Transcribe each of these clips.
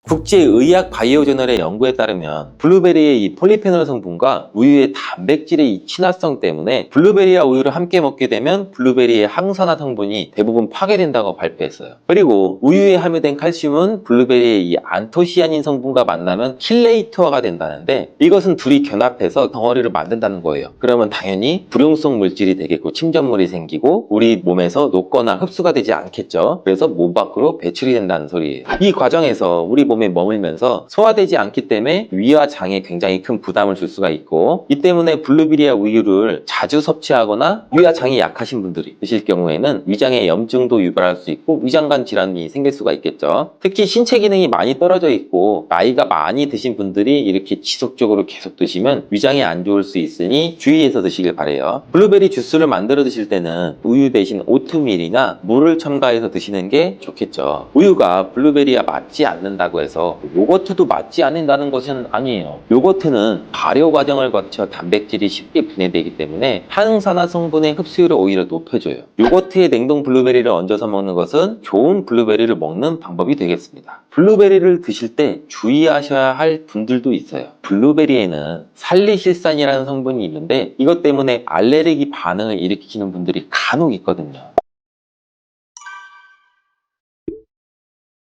국제의학 바이오저널의 연구에 따르면 블루베리의 이 폴리페놀 성분과 우유의 단백질의 이 친화성 때문에 블루베리와 우유를 함께 먹게 되면 블루베리의 항산화 성분이 대부분 파괴된다고 발표했어요. 그리고 우유에 함유된 칼슘은 블루베리의 이 안토시아닌 성분과 만나면 킬레이터가 된다는데, 이것은 둘이 결합해서 덩어리를 만든다는 거예요. 그러면 당연히 불용성 물질이 되겠고 침전물이 생기고 우리 몸에서 녹거나 흡수가 되지 않겠죠. 그래서 몸 밖으로 배출이 된다는 소리예요. 이 과정에서 우리 몸에 머물면서 소화되지 않기 때문에 위와 장에 굉장히 큰 부담을 줄 수가 있고, 이 때문에 블루베리와 우유를 자주 섭취하거나 위와 장이 약하신 분들이 드실 경우에는 위장에 염증도 유발할 수 있고 위장관 질환이 생길 수가 있겠죠. 특히 신체 기능이 많이 떨어져 있고 나이가 많이 드신 분들이 이렇게 지속적으로 계속 드시면 위장에 안 좋을 수 있으니 주의해서 드시길 바래요. 블루베리 주스를 만들어 드실 때는 우유 대신 오트밀이나 물을 첨가해서 드시는 게 좋겠죠. 우유가 블루베리와 맞지 않는다고 해서 요거트도 맞지 않는다는 것은 아니에요. 요거트는 발효 과정을 거쳐 단백질이 쉽게 분해되기 때문에 항산화 성분의 흡수율을 오히려 높여줘요. 요거트에 냉동 블루베리를 얹어서 먹는 것은 좋은 블루베리를 먹는 방법이 되겠습니다. 블루베리를 드실 때 주의하셔야 할 분들도 있어요. 블루베리에는 살리실산이라는 성분이 있는데 이것 때문에 알레르기 반응을 일으키는 분들이 간혹 있거든요.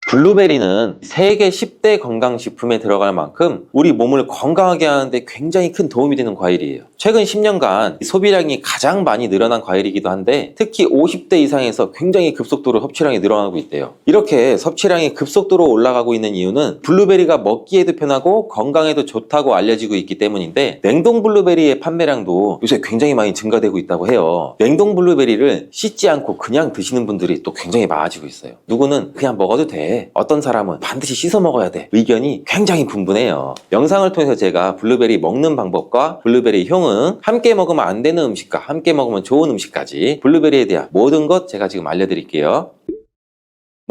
블루베리는 세계 10대 건강식품에 들어갈 만큼 우리 몸을 건강하게 하는데 굉장히 큰 도움이 되는 과일이에요. 최근 10년간 소비량이 가장 많이 늘어난 과일이기도 한데, 특히 50대 이상에서 굉장히 급속도로 섭취량이 늘어나고 있대요. 이렇게 섭취량이 급속도로 올라가고 있는 이유는 블루베리가 먹기에도 편하고 건강에도 좋다고 알려지고 있기 때문인데, 냉동 블루베리의 판매량도 요새 굉장히 많이 증가되고 있다고 해요. 냉동 블루베리를 씻지 않고 그냥 드시는 분들이 또 굉장히 많아지고 있어요. 누구는 그냥 먹어도 돼, 어떤 사람은 반드시 씻어 먹어야 돼, 의견이 굉장히 분분해요. 영상을 통해서 제가 블루베리 먹는 방법과 블루베리 효능, 함께 먹으면 안 되는 음식과 함께 먹으면 좋은 음식까지 블루베리에 대한 모든 것 제가 지금 알려드릴게요.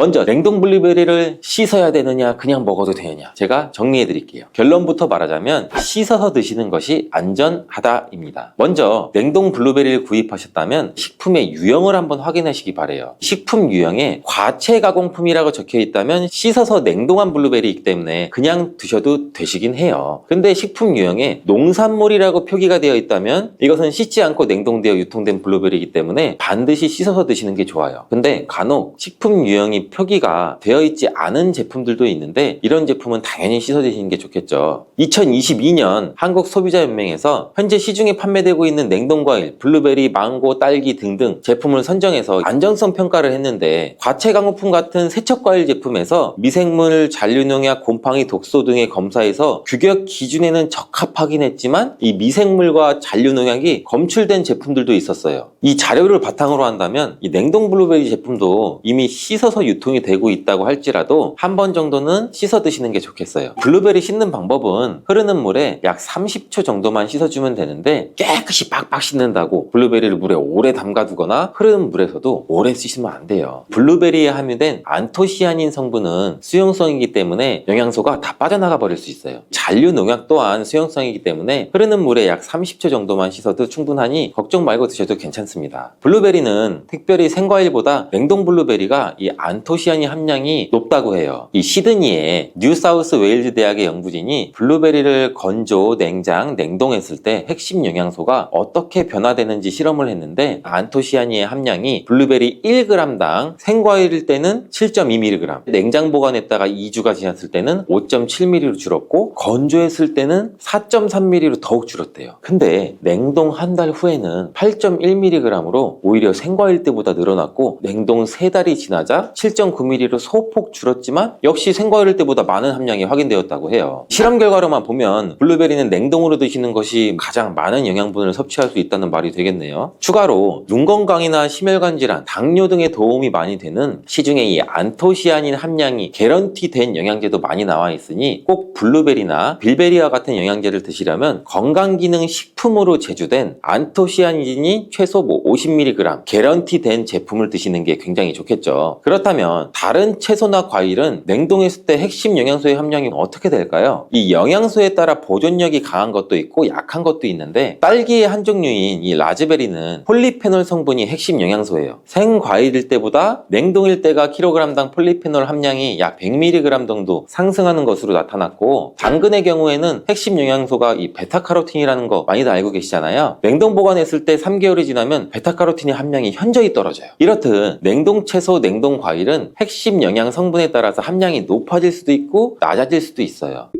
먼저 냉동 블루베리를 씻어야 되느냐 그냥 먹어도 되느냐, 제가 정리해 드릴게요. 결론부터 말하자면 씻어서 드시는 것이 안전하다입니다. 먼저 냉동 블루베리를 구입하셨다면 식품의 유형을 한번 확인하시기 바래요. 식품 유형에 과체 가공품이라고 적혀 있다면 씻어서 냉동한 블루베리이기 때문에 그냥 드셔도 되시긴 해요. 근데 식품 유형에 농산물이라고 표기가 되어 있다면 이것은 씻지 않고 냉동되어 유통된 블루베리이기 때문에 반드시 씻어서 드시는 게 좋아요. 근데 간혹 식품 유형이 표기가 되어 있지 않은 제품들도 있는데 이런 제품은 당연히 씻어 드시는 게 좋겠죠. 2022년 한국소비자연맹에서 현재 시중에 판매되고 있는 냉동과일, 블루베리, 망고, 딸기 등등 제품을 선정해서 안전성 평가를 했는데, 과체 가공품 같은 세척과일 제품에서 미생물, 잔류농약, 곰팡이, 독소 등의 검사에서 규격 기준에는 적합하긴 했지만 이 미생물과 잔류농약이 검출된 제품들도 있었어요. 이 자료를 바탕으로 한다면 이 냉동 블루베리 제품도 이미 씻어서 유통이 되고 있다고 할지라도 한 번 정도는 씻어 드시는 게 좋겠어요. 블루베리 씻는 방법은 흐르는 물에 약 30초 정도만 씻어주면 되는데, 깨끗이 빡빡 씻는다고 블루베리를 물에 오래 담가두거나 흐르는 물에서도 오래 씻으면 안 돼요. 블루베리에 함유된 안토시아닌 성분은 수용성이기 때문에 영양소가 다 빠져나가 버릴 수 있어요. 잔류 농약 또한 수용성이기 때문에 흐르는 물에 약 30초 정도만 씻어도 충분하니 걱정 말고 드셔도 괜찮습니다. 블루베리는 특별히 생과일보다 냉동 블루베리가 이 안토시아닌 함량이 높다고 해요. 이 시드니의 뉴사우스 웨일즈 대학의 연구진이 블루베리를 건조, 냉장, 냉동했을 때 핵심 영양소가 어떻게 변화되는지 실험을 했는데, 안토시아닌의 함량이 블루베리 1g당 생과일일 때는 7.2mg, 냉장 보관했다가 2주가 지났을 때는 5.7mg로 줄었고 건조했을 때는 4.3mg로 더욱 줄었대요. 근데 냉동 한 달 후에는 8.1mg으로 오히려 생과일 때보다 늘어났고, 냉동 3달이 지나자 7.9mg로 소폭 줄었지만 역시 생과일 때보다 많은 함량이 확인되었다고 해요. 실험 결과로만 보면 블루베리는 냉동으로 드시는 것이 가장 많은 영양분을 섭취할 수 있다는 말이 되겠네요. 추가로 눈 건강이나 심혈관 질환, 당뇨 등에 도움이 많이 되는 시중에 이 안토시아닌 함량이 개런티된 영양제도 많이 나와 있으니 꼭 블루베리나 빌베리와 같은 영양제를 드시려면 건강기능 식품으로 제조된 안토시아닌이 최소 최소 50mg 개런티 된 제품을 드시는 게 굉장히 좋겠죠. 그렇다면 다른 채소나 과일은 냉동했을 때 핵심 영양소의 함량이 어떻게 될까요? 이 영양소에 따라 보존력이 강한 것도 있고 약한 것도 있는데, 딸기의 한 종류인 이 라즈베리는 폴리페놀 성분이 핵심 영양소예요. 생과일일 때보다 냉동일 때가 킬로그램당 폴리페놀 함량이 약 100mg 정도 상승하는 것으로 나타났고, 당근의 경우에는 핵심 영양소가 이 베타카로틴이라는 거 많이들 알고 계시잖아요. 냉동 보관했을 때 3개월이 지나면 베타카로틴의 함량이 현저히 떨어져요. 이렇듯 냉동 채소, 냉동 과일은 핵심 영양 성분에 따라서 함량이 높아질 수도 있고 낮아질 수도 있어요.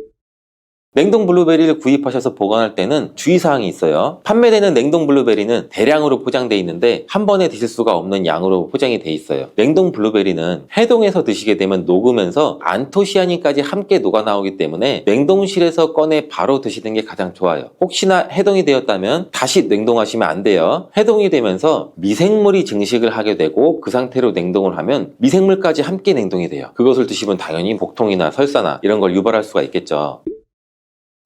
냉동 블루베리를 구입하셔서 보관할 때는 주의사항이 있어요. 판매되는 냉동 블루베리는 대량으로 포장되어 있는데 한 번에 드실 수가 없는 양으로 포장이 되어 있어요. 냉동 블루베리는 해동해서 드시게 되면 녹으면서 안토시아닌까지 함께 녹아 나오기 때문에 냉동실에서 꺼내 바로 드시는 게 가장 좋아요. 혹시나 해동이 되었다면 다시 냉동하시면 안 돼요. 해동이 되면서 미생물이 증식을 하게 되고 그 상태로 냉동을 하면 미생물까지 함께 냉동이 돼요. 그것을 드시면 당연히 복통이나 설사나 이런 걸 유발할 수가 있겠죠.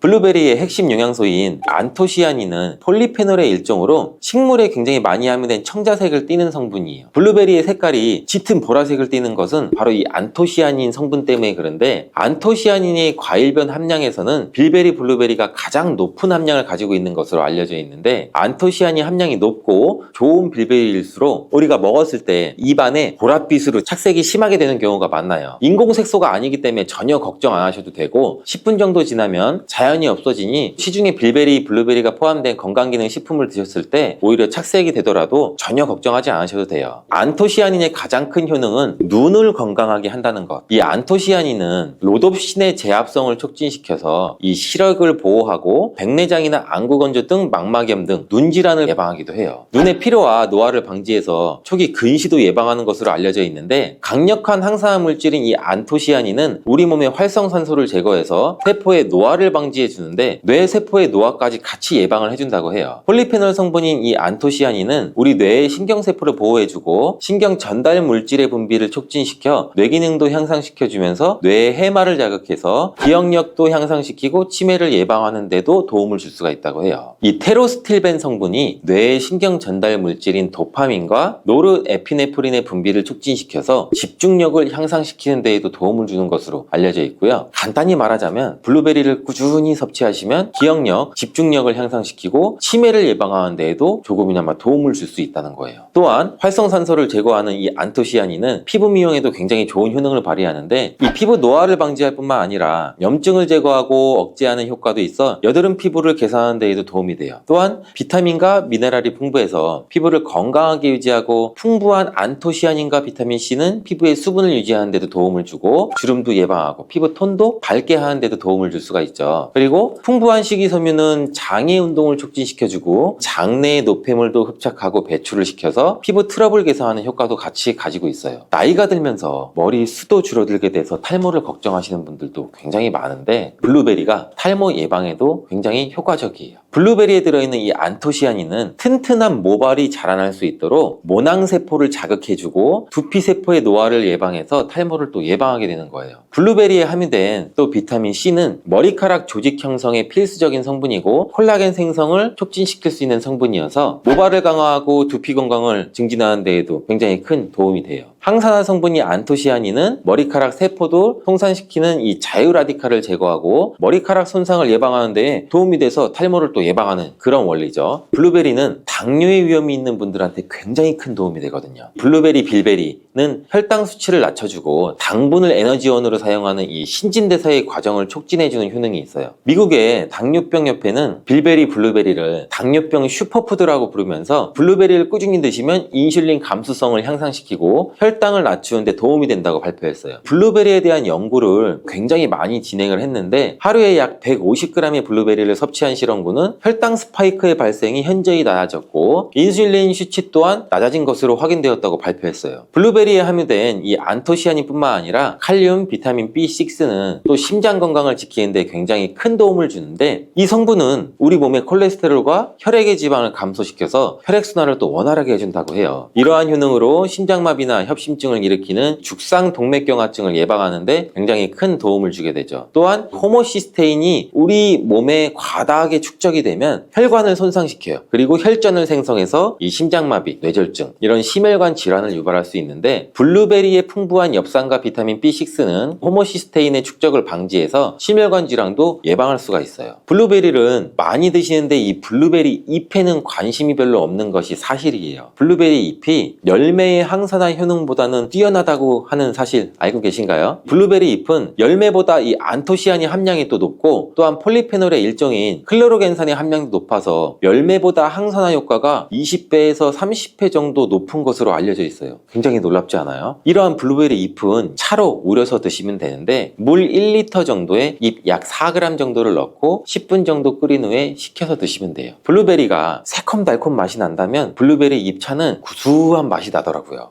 블루베리의 핵심 영양소인 안토시아닌은 폴리페놀의 일종으로 식물에 굉장히 많이 함유된 청자색을 띠는 성분이에요. 블루베리의 색깔이 짙은 보라색을 띠는 것은 바로 이 안토시아닌 성분 때문에 그런데, 안토시아닌의 과일별 함량에서는 빌베리 블루베리가 가장 높은 함량을 가지고 있는 것으로 알려져 있는데, 안토시아닌 함량이 높고 좋은 빌베리일수록 우리가 먹었을 때 입안에 보랏빛으로 착색이 심하게 되는 경우가 많아요. 인공색소가 아니기 때문에 전혀 걱정 안 하셔도 되고, 10분 정도 지나면 자연히 없어지니 시중에 빌베리, 블루베리가 포함된 건강기능 식품을 드셨을 때 오히려 착색이 되더라도 전혀 걱정하지 않으셔도 돼요. 안토시아닌의 가장 큰 효능은 눈을 건강하게 한다는 것. 이 안토시아닌은 로놉신의 제합성을 촉진시켜서 이 시력을 보호하고 백내장이나 안구건조 등 망막염 등 눈질환을 예방하기도 해요. 눈의 피로와 노화를 방지해서 초기 근시도 예방하는 것으로 알려져 있는데, 강력한 항산화 물질인 이 안토시아닌은 우리 몸의 활성산소를 제거해서 세포의 노화를 방지해 주는데 뇌 세포의 노화까지 같이 예방을 해준다고 해요. 폴리페놀 성분인 이 안토시아닌은 우리 뇌의 신경세포를 보호해주고 신경 전달 물질의 분비를 촉진시켜 뇌 기능도 향상시켜주면서 뇌의 해마를 자극해서 기억력도 향상시키고 치매를 예방하는 데도 도움을 줄 수가 있다고 해요. 이 테로스틸벤 성분이 뇌의 신경 전달 물질인 도파민과 노르에피네프린의 분비를 촉진시켜서 집중력을 향상시키는 데에도 도움을 주는 것으로 알려져 있고요. 간단히 말하자면 블루베리를 꾸준히 섭취하시면 기억력, 집중력을 향상시키고 치매를 예방하는 데에도 조금이나마 도움을 줄 수 있다는 거예요. 또한 활성산소를 제거하는 이 안토시아닌은 피부 미용에도 굉장히 좋은 효능을 발휘하는데, 이 피부 노화를 방지할 뿐만 아니라 염증을 제거하고 억제하는 효과도 있어 여드름 피부를 개선하는 데에도 도움이 돼요. 또한 비타민과 미네랄이 풍부해서 피부를 건강하게 유지하고, 풍부한 안토시아닌과 비타민C는 피부의 수분을 유지하는 데도 도움을 주고 주름도 예방하고 피부 톤도 밝게 하는 데도 도움을 줄 수가 있죠. 그리고 풍부한 식이섬유는 장의 운동을 촉진시켜주고 장내의 노폐물도 흡착하고 배출을 시켜서 피부 트러블 개선하는 효과도 같이 가지고 있어요. 나이가 들면서 머리 숱도 줄어들게 돼서 탈모를 걱정하시는 분들도 굉장히 많은데, 블루베리가 탈모 예방에도 굉장히 효과적이에요. 블루베리에 들어있는 이 안토시아닌은 튼튼한 모발이 자라날 수 있도록 모낭세포를 자극해주고 두피세포의 노화를 예방해서 탈모를 또 예방하게 되는 거예요. 블루베리에 함유된 또 비타민C는 머리카락 조직 형성에 필수적인 성분이고 콜라겐 생성을 촉진시킬 수 있는 성분이어서 모발을 강화하고 두피 건강을 증진하는 데에도 굉장히 큰 도움이 돼요. 항산화 성분이 안토시아닌은 머리카락 세포도 송산시키는 이 자유라디칼을 제거하고 머리카락 손상을 예방하는 데 도움이 돼서 탈모를 또 예방하는 그런 원리죠. 블루베리는 당뇨의 위험이 있는 분들한테 굉장히 큰 도움이 되거든요. 블루베리, 빌베리는 혈당 수치를 낮춰주고 당분을 에너지원으로 사용하는 이 신진대사의 과정을 촉진해주는 효능이 있어요. 미국의 당뇨병 협회는 빌베리, 블루베리를 당뇨병 슈퍼푸드라고 부르면서 블루베리를 꾸준히 드시면 인슐린 감수성을 향상시키고 혈당을 낮추는 데 도움이 된다고 발표했어요. 블루베리에 대한 연구를 굉장히 많이 진행을 했는데, 하루에 약 150g의 블루베리를 섭취한 실험군은 혈당 스파이크의 발생이 현저히 낮아졌고 인슐린 수치 또한 낮아진 것으로 확인되었다고 발표했어요. 블루베리에 함유된 이 안토시아닌뿐만 아니라 칼륨, 비타민 B6는 또 심장 건강을 지키는 데 굉장히 큰 도움을 주는데, 이 성분은 우리 몸의 콜레스테롤과 혈액의 지방을 감소시켜서 혈액순환을 또 원활하게 해준다고 해요. 이러한 효능으로 심장마비나 협심 협심증을 일으키는 죽상동맥경화증을 예방하는 데 굉장히 큰 도움을 주게 되죠. 또한 호모시스테인이 우리 몸에 과다하게 축적이 되면 혈관을 손상시켜요. 그리고 혈전을 생성해서 이 심장마비, 뇌졸중 이런 심혈관 질환을 유발할 수 있는데, 블루베리의 풍부한 엽산과 비타민 B6는 호모시스테인의 축적을 방지해서 심혈관 질환도 예방할 수가 있어요. 블루베리를 많이 드시는데 이 블루베리 잎에는 관심이 별로 없는 것이 사실이에요. 블루베리 잎이 열매의 항산화 효능보다는 뛰어나다고 하는 사실 알고 계신가요? 블루베리 잎은 열매보다 이 안토시아닌 함량이 또 높고, 또한 폴리페놀의 일종인 클로로겐산의 함량도 높아서 열매보다 항산화 효과가 20배에서 30배 정도 높은 것으로 알려져 있어요. 굉장히 놀랍지 않아요? 이러한 블루베리 잎은 차로 우려서 드시면 되는데, 물 1리터 정도에 잎 약 4g 정도를 넣고 10분 정도 끓인 후에 식혀서 드시면 돼요. 블루베리가 새콤달콤 맛이 난다면 블루베리 잎차는 구수한 맛이 나더라고요.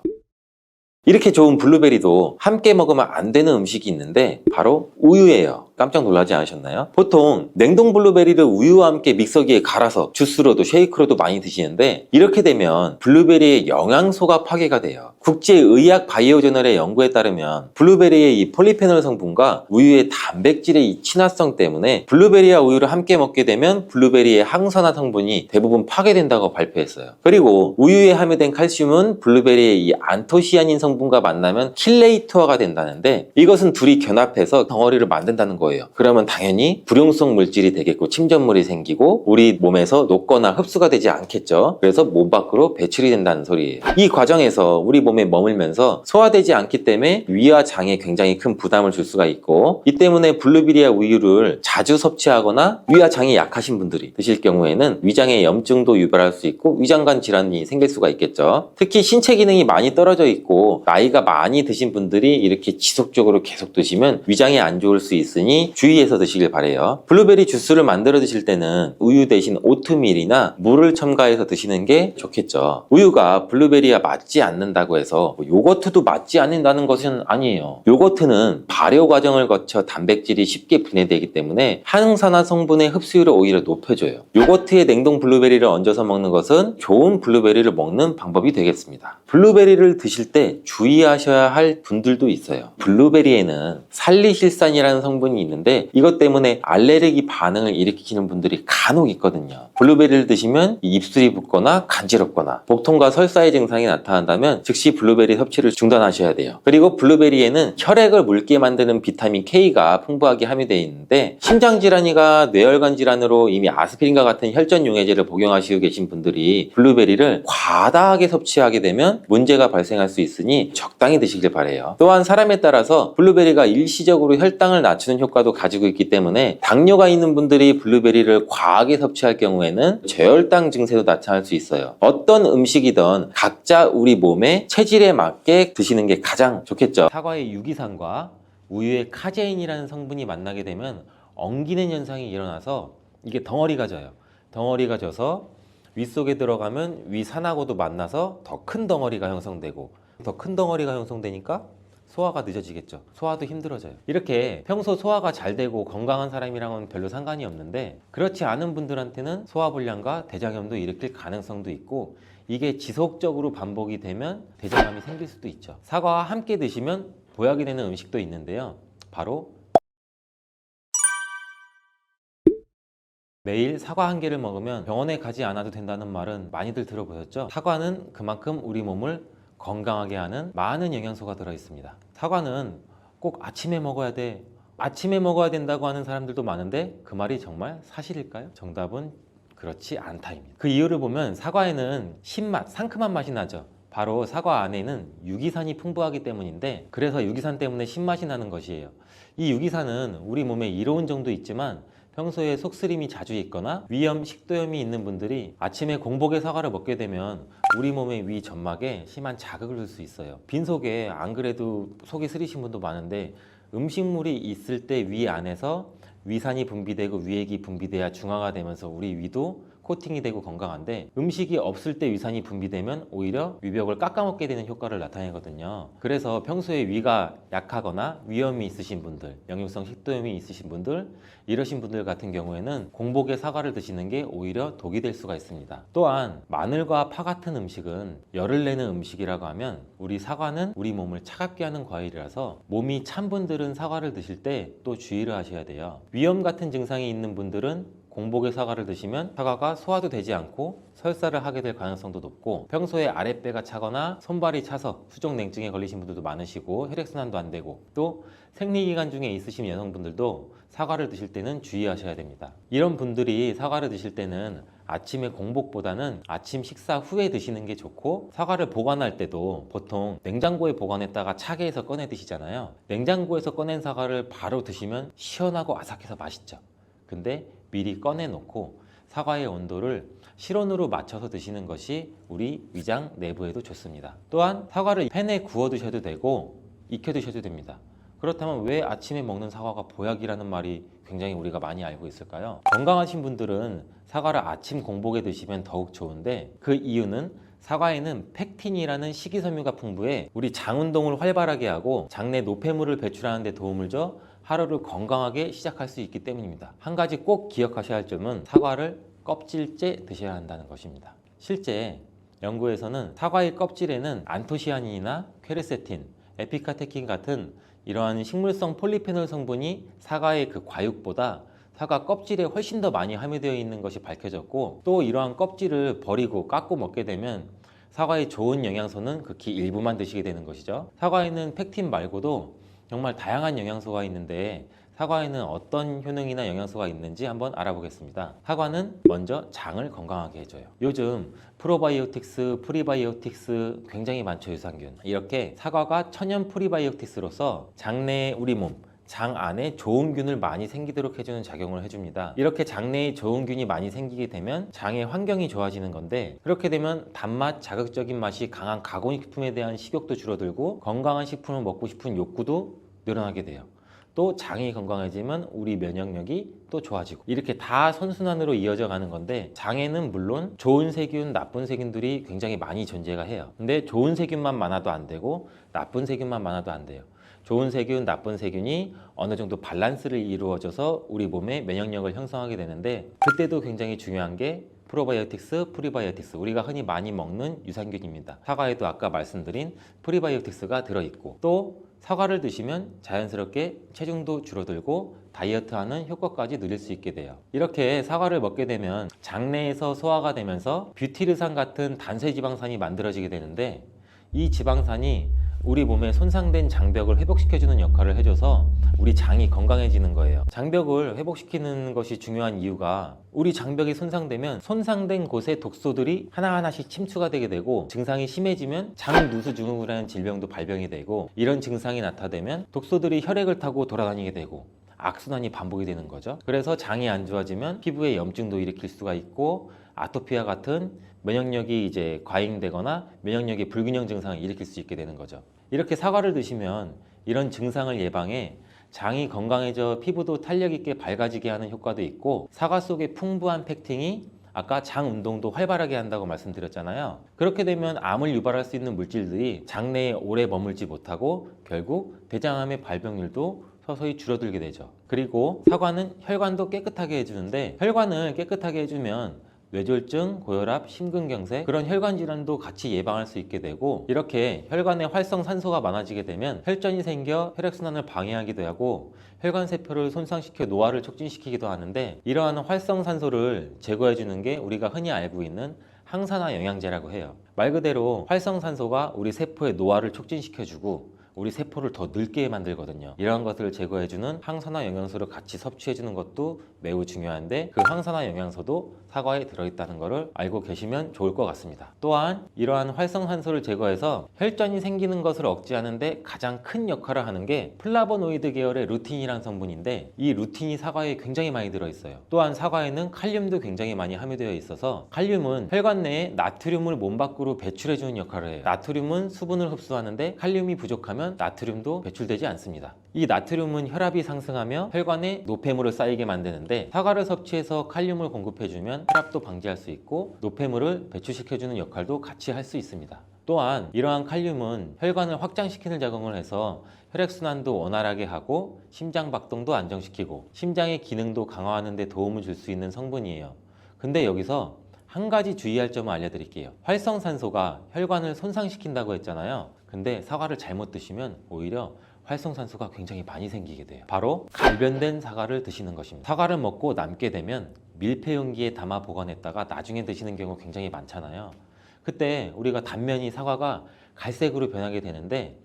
이렇게 좋은 블루베리도 함께 먹으면 안 되는 음식이 있는데 바로 우유예요. 깜짝 놀라지 않으셨나요? 보통 냉동 블루베리를 우유와 함께 믹서기에 갈아서 주스로도 쉐이크로도 많이 드시는데, 이렇게 되면 블루베리의 영양소가 파괴가 돼요. 국제의학 바이오저널의 연구에 따르면 블루베리의 이 폴리페놀 성분과 우유의 단백질의 이 친화성 때문에 블루베리와 우유를 함께 먹게 되면 블루베리의 항산화 성분이 대부분 파괴된다고 발표했어요. 그리고 우유에 함유된 칼슘은 블루베리의 이 안토시아닌 성분과 만나면 킬레이터가 된다는데, 이것은 둘이 견합해서 덩어리를 만든다는 거예요. 그러면 당연히 불용성 물질이 되겠고 침전물이 생기고 우리 몸에서 녹거나 흡수가 되지 않겠죠. 그래서 몸 밖으로 배출이 된다는 소리예요. 이 과정에서 우리 몸에 머물면서 소화되지 않기 때문에 위와 장에 굉장히 큰 부담을 줄 수가 있고, 이 때문에 블루베리와 우유를 자주 섭취하거나 위와 장이 약하신 분들이 드실 경우에는 위장에 염증도 유발할 수 있고 위장관 질환이 생길 수가 있겠죠. 특히 신체 기능이 많이 떨어져 있고 나이가 많이 드신 분들이 이렇게 지속적으로 계속 드시면 위장에 안 좋을 수 있으니 주의해서 드시길 바래요. 블루베리 주스를 만들어 드실 때는 우유 대신 오트밀이나 물을 첨가해서 드시는 게 좋겠죠. 우유가 블루베리와 맞지 않는다고 해서 요거트도 맞지 않는다는 것은 아니에요. 요거트는 발효 과정을 거쳐 단백질이 쉽게 분해되기 때문에 항산화 성분의 흡수율을 오히려 높여줘요. 요거트에 냉동 블루베리를 얹어서 먹는 것은 좋은 블루베리를 먹는 방법이 되겠습니다. 블루베리를 드실 때 주의하셔야 할 분들도 있어요. 블루베리에는 살리실산이라는 성분이 있는데 이것 때문에 알레르기 반응을 일으키는 분들이 간혹 있거든요. 블루베리를 드시면 입술이 붓거나 간지럽거나 복통과 설사의 증상이 나타난다면 즉시 블루베리 섭취를 중단하셔야 돼요. 그리고 블루베리에는 혈액을 묽게 만드는 비타민 K가 풍부하게 함유되어 있는데, 심장질환이나 뇌혈관 질환으로 이미 아스피린과 같은 혈전 용해제를 복용하시고 계신 분들이 블루베리를 과다하게 섭취하게 되면 문제가 발생할 수 있으니 적당히 드시길 바래요. 또한 사람에 따라서 블루베리가 일시적으로 혈당을 낮추는 효과도 가지고 있기 때문에 당뇨가 있는 분들이 블루베리를 과하게 섭취할 경우에는 저혈당 증세도 나타날 수 있어요. 어떤 음식이든 각자 우리 몸의 체질에 맞게 드시는 게 가장 좋겠죠. 사과의 유기산과 우유의 카제인이라는 성분이 만나게 되면 엉기는 현상이 일어나서 이게 덩어리가 져요. 덩어리가 져서 위 속에 들어가면 위 산하고도 만나서 더 큰 덩어리가 형성되고, 더 큰 덩어리가 형성되니까 소화가 늦어지겠죠. 소화도 힘들어져요. 이렇게 평소 소화가 잘 되고 건강한 사람이랑은 별로 상관이 없는데, 그렇지 않은 분들한테는 소화불량과 대장염도 일으킬 가능성도 있고, 이게 지속적으로 반복이 되면 대장암이 생길 수도 있죠. 사과와 함께 드시면 보약이 되는 음식도 있는데요. 바로 매일 사과 한 개를 먹으면 병원에 가지 않아도 된다는 말은 많이들 들어보셨죠? 사과는 그만큼 우리 몸을 건강하게 하는 많은 영양소가 들어있습니다. 사과는 꼭 아침에 먹어야 돼, 아침에 먹어야 된다고 하는 사람들도 많은데 그 말이 정말 사실일까요? 정답은 그렇지 않다입니다. 그 이유를 보면 사과에는 신맛, 상큼한 맛이 나죠. 바로 사과 안에는 유기산이 풍부하기 때문인데, 그래서 유기산 때문에 신맛이 나는 것이에요. 이 유기산은 우리 몸에 이로운 정도 있지만 평소에 속쓰림이 자주 있거나 위염, 식도염이 있는 분들이 아침에 공복에 사과를 먹게 되면 우리 몸의 위 점막에 심한 자극을 줄 수 있어요. 빈속에 안 그래도 속이 쓰리신 분도 많은데, 음식물이 있을 때 위 안에서 위산이 분비되고 위액이 분비돼야 중화가 되면서 우리 위도 코팅이 되고 건강한데, 음식이 없을 때 위산이 분비되면 오히려 위벽을 깎아먹게 되는 효과를 나타내거든요. 그래서 평소에 위가 약하거나 위염이 있으신 분들, 역류성 식도염이 있으신 분들, 이러신 분들 같은 경우에는 공복에 사과를 드시는 게 오히려 독이 될 수가 있습니다. 또한 마늘과 파 같은 음식은 열을 내는 음식이라고 하면, 우리 사과는 우리 몸을 차갑게 하는 과일이라서 몸이 찬 분들은 사과를 드실 때 또 주의를 하셔야 돼요. 위염 같은 증상이 있는 분들은 공복에 사과를 드시면 사과가 소화도 되지 않고 설사를 하게 될 가능성도 높고, 평소에 아랫배가 차거나 손발이 차서 수족냉증에 걸리신 분들도 많으시고 혈액순환도 안 되고, 또 생리기간 중에 있으신 여성분들도 사과를 드실 때는 주의하셔야 됩니다. 이런 분들이 사과를 드실 때는 아침에 공복보다는 아침 식사 후에 드시는 게 좋고, 사과를 보관할 때도 보통 냉장고에 보관했다가 차게 해서 꺼내 드시잖아요. 냉장고에서 꺼낸 사과를 바로 드시면 시원하고 아삭해서 맛있죠. 근데 미리 꺼내놓고 사과의 온도를 실온으로 맞춰서 드시는 것이 우리 위장 내부에도 좋습니다. 또한 사과를 팬에 구워 드셔도 되고 익혀 드셔도 됩니다. 그렇다면 왜 아침에 먹는 사과가 보약이라는 말이 굉장히 우리가 많이 알고 있을까요? 건강하신 분들은 사과를 아침 공복에 드시면 더욱 좋은데, 그 이유는 사과에는 펙틴이라는 식이섬유가 풍부해 우리 장 운동을 활발하게 하고 장내 노폐물을 배출하는 데 도움을 줘 하루를 건강하게 시작할 수 있기 때문입니다. 한 가지 꼭 기억하셔야 할 점은 사과를 껍질째 드셔야 한다는 것입니다. 실제 연구에서는 사과의 껍질에는 안토시아닌이나 퀘르세틴, 에피카테킨 같은 이러한 식물성 폴리페놀 성분이 사과의 그 과육보다 사과 껍질에 훨씬 더 많이 함유되어 있는 것이 밝혀졌고, 또 이러한 껍질을 버리고 깎고 먹게 되면 사과의 좋은 영양소는 극히 일부만 드시게 되는 것이죠. 사과에는 펙틴 말고도 정말 다양한 영양소가 있는데, 사과에는 어떤 효능이나 영양소가 있는지 한번 알아보겠습니다. 사과는 먼저 장을 건강하게 해줘요. 요즘 프로바이오틱스, 프리바이오틱스 굉장히 많죠, 유산균. 이렇게 사과가 천연 프리바이오틱스로서 장내에 우리 몸, 장 안에 좋은 균을 많이 생기도록 해주는 작용을 해줍니다. 이렇게 장내에 좋은 균이 많이 생기게 되면 장의 환경이 좋아지는 건데, 그렇게 되면 단맛, 자극적인 맛이 강한 가공식품에 대한 식욕도 줄어들고 건강한 식품을 먹고 싶은 욕구도 늘어나게 돼요. 또 장이 건강해지면 우리 면역력이 또 좋아지고, 이렇게 다 선순환으로 이어져 가는 건데, 장에는 물론 좋은 세균, 나쁜 세균들이 굉장히 많이 존재가 해요. 근데 좋은 세균만 많아도 안 되고 나쁜 세균만 많아도 안 돼요. 좋은 세균, 나쁜 세균이 어느 정도 밸런스를 이루어져서 우리 몸의 면역력을 형성하게 되는데, 그때도 굉장히 중요한 게 프로바이오틱스, 프리바이오틱스, 우리가 흔히 많이 먹는 유산균입니다. 사과에도 아까 말씀드린 프리바이오틱스가 들어있고, 또 사과를 드시면 자연스럽게 체중도 줄어들고 다이어트하는 효과까지 누릴 수 있게 돼요. 이렇게 사과를 먹게 되면 장내에서 소화가 되면서 뷰티르산 같은 단세지방산이 만들어지게 되는데, 이 지방산이 우리 몸에 손상된 장벽을 회복시켜주는 역할을 해줘서 우리 장이 건강해지는 거예요. 장벽을 회복시키는 것이 중요한 이유가, 우리 장벽이 손상되면 손상된 곳에 독소들이 하나하나씩 침투가 되게 되고, 증상이 심해지면 장누수증후군이라는 질병도 발병이 되고, 이런 증상이 나타나면 독소들이 혈액을 타고 돌아다니게 되고 악순환이 반복이 되는 거죠. 그래서 장이 안 좋아지면 피부에 염증도 일으킬 수가 있고, 아토피와 같은 면역력이 이제 과잉되거나 면역력의 불균형 증상을 일으킬 수 있게 되는 거죠. 이렇게 사과를 드시면 이런 증상을 예방해 장이 건강해져 피부도 탄력 있게 밝아지게 하는 효과도 있고, 사과 속의 풍부한 펙틴이 아까 장 운동도 활발하게 한다고 말씀드렸잖아요. 그렇게 되면 암을 유발할 수 있는 물질들이 장내에 오래 머물지 못하고 결국 대장암의 발병률도 서서히 줄어들게 되죠. 그리고 사과는 혈관도 깨끗하게 해주는데, 혈관을 깨끗하게 해주면 뇌졸중, 고혈압, 심근경색, 그런 혈관 질환도 같이 예방할 수 있게 되고, 이렇게 혈관에 활성산소가 많아지게 되면 혈전이 생겨 혈액순환을 방해하기도 하고 혈관세포를 손상시켜 노화를 촉진시키기도 하는데, 이러한 활성산소를 제거해주는 게 우리가 흔히 알고 있는 항산화 영양제라고 해요. 말 그대로 활성산소가 우리 세포의 노화를 촉진시켜주고 우리 세포를 더 늙게 만들거든요. 이러한 것들을 제거해주는 항산화 영양소를 같이 섭취해주는 것도 매우 중요한데, 그 항산화 영양소도 사과에 들어있다는 것을 알고 계시면 좋을 것 같습니다. 또한 이러한 활성산소를 제거해서 혈전이 생기는 것을 억제하는데 가장 큰 역할을 하는 게 플라보노이드 계열의 루틴이라는 성분인데, 이 루틴이 사과에 굉장히 많이 들어있어요. 또한 사과에는 칼륨도 굉장히 많이 함유되어 있어서, 칼륨은 혈관 내에 나트륨을 몸 밖으로 배출해주는 역할을 해요. 나트륨은 수분을 흡수하는데 칼륨이 부족하면 먹으면 나트륨도 배출되지 않습니다. 이 나트륨은 혈압이 상승하며 혈관에 노폐물을 쌓이게 만드는데 사과를 섭취해서 칼륨을 공급해주면 혈압도 방지할 수 있고 노폐물을 배출시켜주는 역할도 같이 할 수 있습니다. 또한 이러한 칼륨은 혈관을 확장시키는 작용을 해서 혈액순환도 원활하게 하고 심장 박동도 안정시키고 심장의 기능도 강화하는 데 도움을 줄 수 있는 성분이에요. 근데 여기서 한 가지 주의할 점을 알려드릴게요. 활성산소가 혈관을 손상시킨다고 했잖아요. 근데 사과를 잘못 드시면 오히려 활성산소가 굉장히 많이 생기게 돼요. 바로 갈변된 사과를 드시는 것입니다. 사과를 먹고 남게 되면 밀폐 용기에 담아 보관했다가 나중에 드시는 경우 굉장히 많잖아요. 그때 우리가 단면이 사과가 갈색으로 변하게 되는데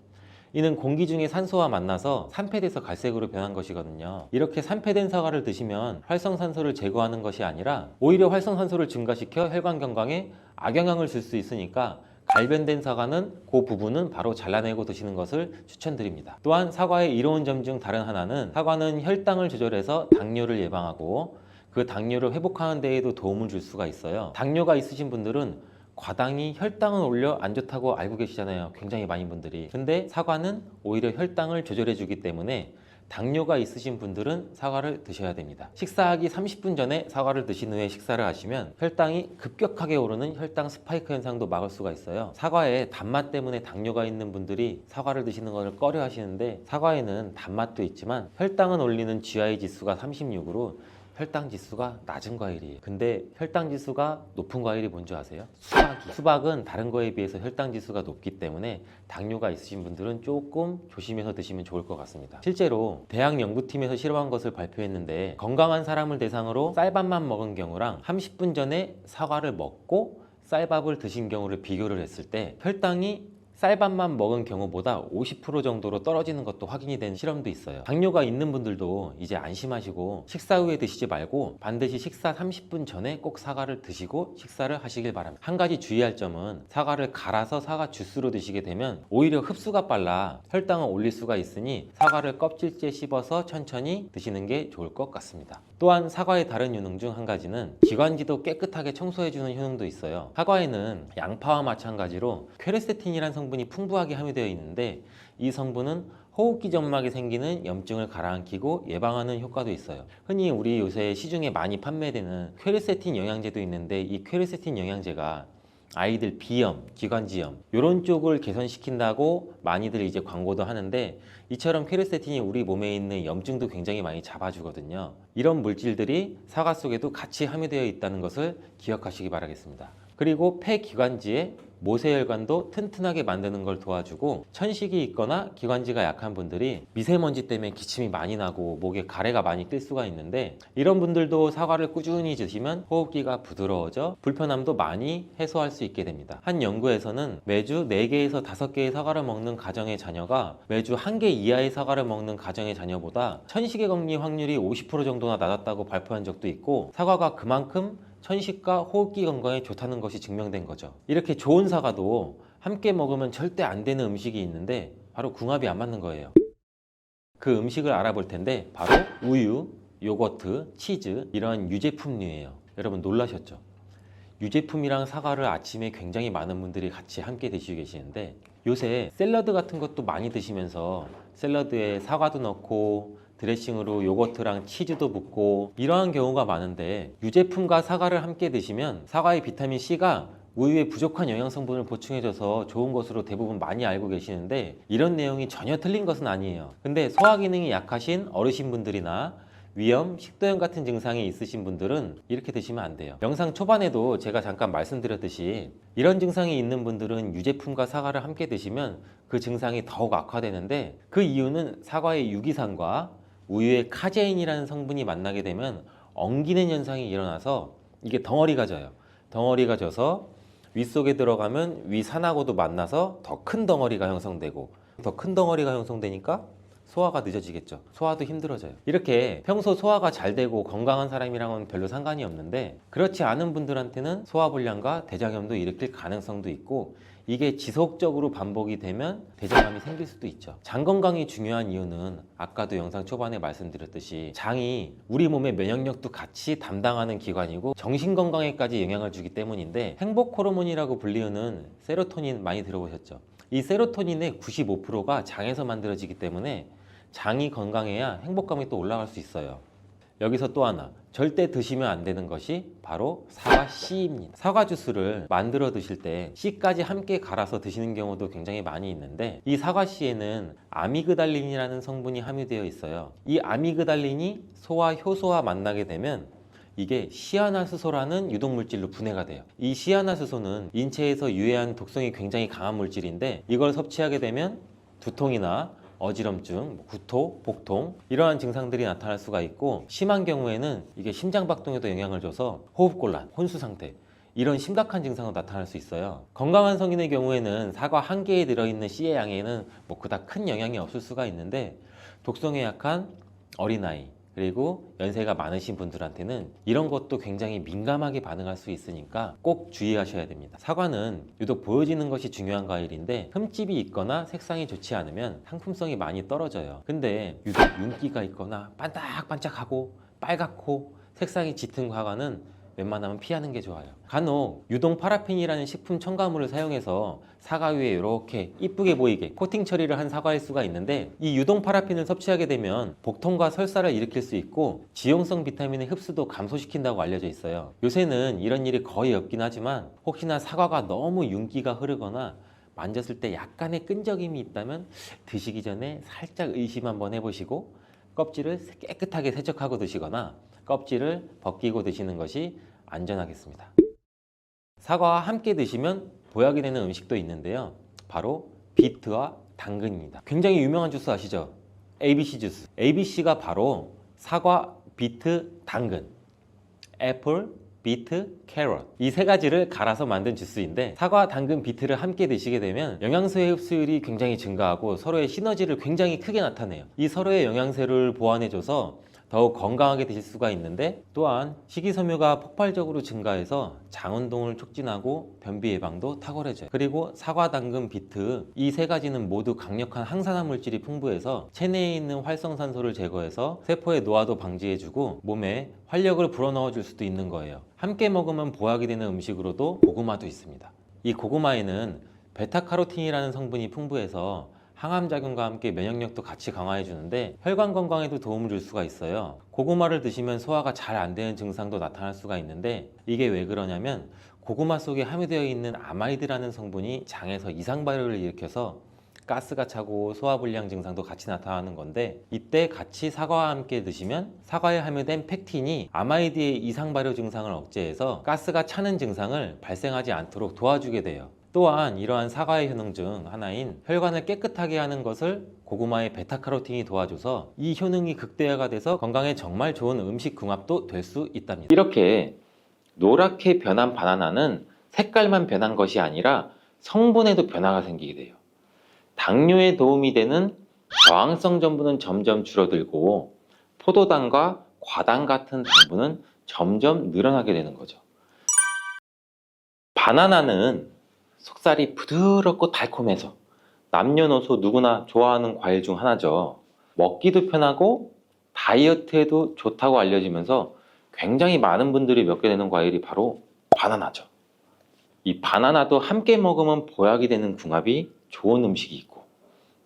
이는 공기 중에 산소와 만나서 산패돼서 갈색으로 변한 것이거든요. 이렇게 산패된 사과를 드시면 활성산소를 제거하는 것이 아니라 오히려 활성산소를 증가시켜 혈관 건강에 악영향을 줄 수 있으니까 갈변된 사과는 그 부분은 바로 잘라내고 드시는 것을 추천드립니다. 또한 사과의 이로운 점 중 다른 하나는 사과는 혈당을 조절해서 당뇨를 예방하고 그 당뇨를 회복하는 데에도 도움을 줄 수가 있어요. 당뇨가 있으신 분들은 과당이 혈당을 올려 안 좋다고 알고 계시잖아요. 굉장히 많은 분들이. 근데 사과는 오히려 혈당을 조절해 주기 때문에 당뇨가 있으신 분들은 사과를 드셔야 됩니다. 식사하기 30분 전에 사과를 드신 후에 식사를 하시면 혈당이 급격하게 오르는 혈당 스파이크 현상도 막을 수가 있어요. 사과에 단맛 때문에 당뇨가 있는 분들이 사과를 드시는 것을 꺼려 하시는데 사과에는 단맛도 있지만 혈당을 올리는 GI 지수가 36으로 혈당 지수가 낮은 과일이에요. 근데 혈당 지수가 높은 과일이 뭔지 아세요? 수박은 다른 거에 비해서 혈당 지수가 높기 때문에 당뇨가 있으신 분들은 조금 조심해서 드시면 좋을 것 같습니다. 실제로 대학 연구팀에서 실험한 것을 발표했는데 건강한 사람을 대상으로 쌀밥만 먹은 경우랑 30분 전에 사과를 먹고 쌀밥을 드신 경우를 비교를 했을 때 혈당이 쌀밥만 먹은 경우보다 50% 정도로 떨어지는 것도 확인이 된 실험도 있어요. 당뇨가 있는 분들도 이제 안심하시고 식사 후에 드시지 말고 반드시 식사 30분 전에 꼭 사과를 드시고 식사를 하시길 바랍니다. 한 가지 주의할 점은 사과를 갈아서 사과 주스로 드시게 되면 오히려 흡수가 빨라 혈당을 올릴 수가 있으니 사과를 껍질째 씹어서 천천히 드시는 게 좋을 것 같습니다. 또한 사과의 다른 효능 중 한 가지는 기관지도 깨끗하게 청소해주는 효능도 있어요. 사과에는 양파와 마찬가지로 퀘르세틴이라는 성분이 풍부하게 함유되어 있는데 이 성분은 호흡기 점막에 생기는 염증을 가라앉히고 예방하는 효과도 있어요. 흔히 우리 요새 시중에 많이 판매되는 퀘르세틴 영양제도 있는데 이 퀘르세틴 영양제가 아이들 비염, 기관지염 이런 쪽을 개선시킨다고 많이들 이제 광고도 하는데 이처럼 퀘르세틴이 우리 몸에 있는 염증도 굉장히 많이 잡아주거든요. 이런 물질들이 사과 속에도 같이 함유되어 있다는 것을 기억하시기 바라겠습니다. 그리고 폐기관지에 모세혈관도 튼튼하게 만드는 걸 도와주고 천식이 있거나 기관지가 약한 분들이 미세먼지 때문에 기침이 많이 나고 목에 가래가 많이 낄 수가 있는데 이런 분들도 사과를 꾸준히 드시면 호흡기가 부드러워져 불편함도 많이 해소할 수 있게 됩니다. 한 연구에서는 매주 4개에서 5개의 사과를 먹는 가정의 자녀가 매주 1개 이하의 사과를 먹는 가정의 자녀보다 천식에 걸릴 확률이 50% 정도나 낮았다고 발표한 적도 있고 사과가 그만큼 천식과 호흡기 건강에 좋다는 것이 증명된 거죠. 이렇게 좋은 사과도 함께 먹으면 절대 안 되는 음식이 있는데 바로 궁합이 안 맞는 거예요. 그 음식을 알아볼 텐데 바로 우유, 요거트, 치즈 이런 유제품류예요. 여러분 놀라셨죠? 유제품이랑 사과를 아침에 굉장히 많은 분들이 같이 함께 드시고 계시는데 요새 샐러드 같은 것도 많이 드시면서 샐러드에 사과도 넣고 드레싱으로 요거트랑 치즈도 붓고 이러한 경우가 많은데 유제품과 사과를 함께 드시면 사과의 비타민C가 우유에 부족한 영양 성분을 보충해줘서 좋은 것으로 대부분 많이 알고 계시는데 이런 내용이 전혀 틀린 것은 아니에요. 근데 소화 기능이 약하신 어르신분들이나 위염, 식도염 같은 증상이 있으신 분들은 이렇게 드시면 안 돼요. 영상 초반에도 제가 잠깐 말씀드렸듯이 이런 증상이 있는 분들은 유제품과 사과를 함께 드시면 그 증상이 더욱 악화되는데 그 이유는 사과의 유기산과 우유의 카제인이라는 성분이 만나게 되면 엉기는 현상이 일어나서 이게 덩어리가 져요. 덩어리가 져서 윗속에 들어가면 위산하고도 만나서 더 큰 덩어리가 형성되고 더 큰 덩어리가 형성되니까 소화가 늦어지겠죠. 소화도 힘들어져요. 이렇게 평소 소화가 잘 되고 건강한 사람이랑은 별로 상관이 없는데 그렇지 않은 분들한테는 소화불량과 대장염도 일으킬 가능성도 있고 이게 지속적으로 반복이 되면 대장암이 생길 수도 있죠. 장 건강이 중요한 이유는 아까도 영상 초반에 말씀드렸듯이 장이 우리 몸의 면역력도 같이 담당하는 기관이고 정신 건강에까지 영향을 주기 때문인데 행복 호르몬이라고 불리우는 세로토닌 많이 들어보셨죠? 이 세로토닌의 95%가 장에서 만들어지기 때문에 장이 건강해야 행복감이 또 올라갈 수 있어요. 여기서 또 하나, 절대 드시면 안 되는 것이 바로 사과 씨입니다. 사과 주스를 만들어 드실 때 씨까지 함께 갈아서 드시는 경우도 굉장히 많이 있는데, 이 사과 씨에는 아미그달린이라는 성분이 함유되어 있어요. 이 아미그달린이 소와 효소와 만나게 되면 이게 시아나스소라는 유독물질로 분해가 돼요. 이 시아나스소는 인체에서 유해한 독성이 굉장히 강한 물질인데, 이걸 섭취하게 되면 두통이나 어지럼증, 구토, 복통 이러한 증상들이 나타날 수가 있고, 심한 경우에는 이게 심장박동에도 영향을 줘서 호흡곤란, 혼수상태 이런 심각한 증상도 나타날 수 있어요. 건강한 성인의 경우에는 사과 한 개에 들어있는 씨의 양에는 그닥 큰 영향이 없을 수가 있는데, 독성에 약한 어린아이 그리고 연세가 많으신 분들한테는 이런 것도 굉장히 민감하게 반응할 수 있으니까 꼭 주의하셔야 됩니다. 사과는 유독 보여지는 것이 중요한 과일인데, 흠집이 있거나 색상이 좋지 않으면 상품성이 많이 떨어져요. 근데 유독 윤기가 있거나 반짝반짝하고 빨갛고 색상이 짙은 사과는 웬만하면 피하는 게 좋아요. 간혹 유동 파라핀이라는 식품 첨가물을 사용해서 사과 위에 이렇게 이쁘게 보이게 코팅 처리를 한 사과일 수가 있는데, 이 유동 파라핀을 섭취하게 되면 복통과 설사를 일으킬 수 있고 지용성 비타민의 흡수도 감소시킨다고 알려져 있어요. 요새는 이런 일이 거의 없긴 하지만, 혹시나 사과가 너무 윤기가 흐르거나 만졌을 때 약간의 끈적임이 있다면 드시기 전에 살짝 의심 한번 해보시고 껍질을 깨끗하게 세척하고 드시거나 껍질을 벗기고 드시는 것이 안전하겠습니다. 사과와 함께 드시면 보약이 되는 음식도 있는데요, 바로 비트와 당근입니다. 굉장히 유명한 주스 아시죠? ABC 주스. ABC가 바로 사과, 비트, 당근, 애플, 비트, 캐럿 이 세 가지를 갈아서 만든 주스인데, 사과, 당근, 비트를 함께 드시게 되면 영양소의 흡수율이 굉장히 증가하고 서로의 시너지를 굉장히 크게 나타내요. 이 서로의 영양소를 보완해줘서 더욱 건강하게 드실 수가 있는데, 또한 식이섬유가 폭발적으로 증가해서 장운동을 촉진하고 변비 예방도 탁월해져요. 그리고 사과, 당근, 비트 이 세 가지는 모두 강력한 항산화 물질이 풍부해서 체내에 있는 활성산소를 제거해서 세포의 노화도 방지해주고 몸에 활력을 불어넣어 줄 수도 있는 거예요. 함께 먹으면 보약이 되는 음식으로도 고구마도 있습니다. 이 고구마에는 베타카로틴이라는 성분이 풍부해서 항암작용과 함께 면역력도 같이 강화해 주는데 혈관 건강에도 도움을 줄 수가 있어요. 고구마를 드시면 소화가 잘 안 되는 증상도 나타날 수가 있는데, 이게 왜 그러냐면 고구마 속에 함유되어 있는 아마이드라는 성분이 장에서 이상 발효를 일으켜서 가스가 차고 소화불량 증상도 같이 나타나는 건데, 이때 같이 사과와 함께 드시면 사과에 함유된 펙틴이 아마이드의 이상 발효 증상을 억제해서 가스가 차는 증상을 발생하지 않도록 도와주게 돼요. 또한 이러한 사과의 효능 중 하나인 혈관을 깨끗하게 하는 것을 고구마의 베타카로틴이 도와줘서 이 효능이 극대화가 돼서 건강에 정말 좋은 음식 궁합도 될 수 있답니다. 이렇게 노랗게 변한 바나나는 색깔만 변한 것이 아니라 성분에도 변화가 생기게 돼요. 당뇨에 도움이 되는 저항성 전분은 점점 줄어들고 포도당과 과당 같은 당분은 점점 늘어나게 되는 거죠. 바나나는 속살이 부드럽고 달콤해서 남녀노소 누구나 좋아하는 과일 중 하나죠. 먹기도 편하고 다이어트에도 좋다고 알려지면서 굉장히 많은 분들이 먹게 되는 과일이 바로 바나나죠. 이 바나나도 함께 먹으면 보약이 되는 궁합이 좋은 음식이 있고,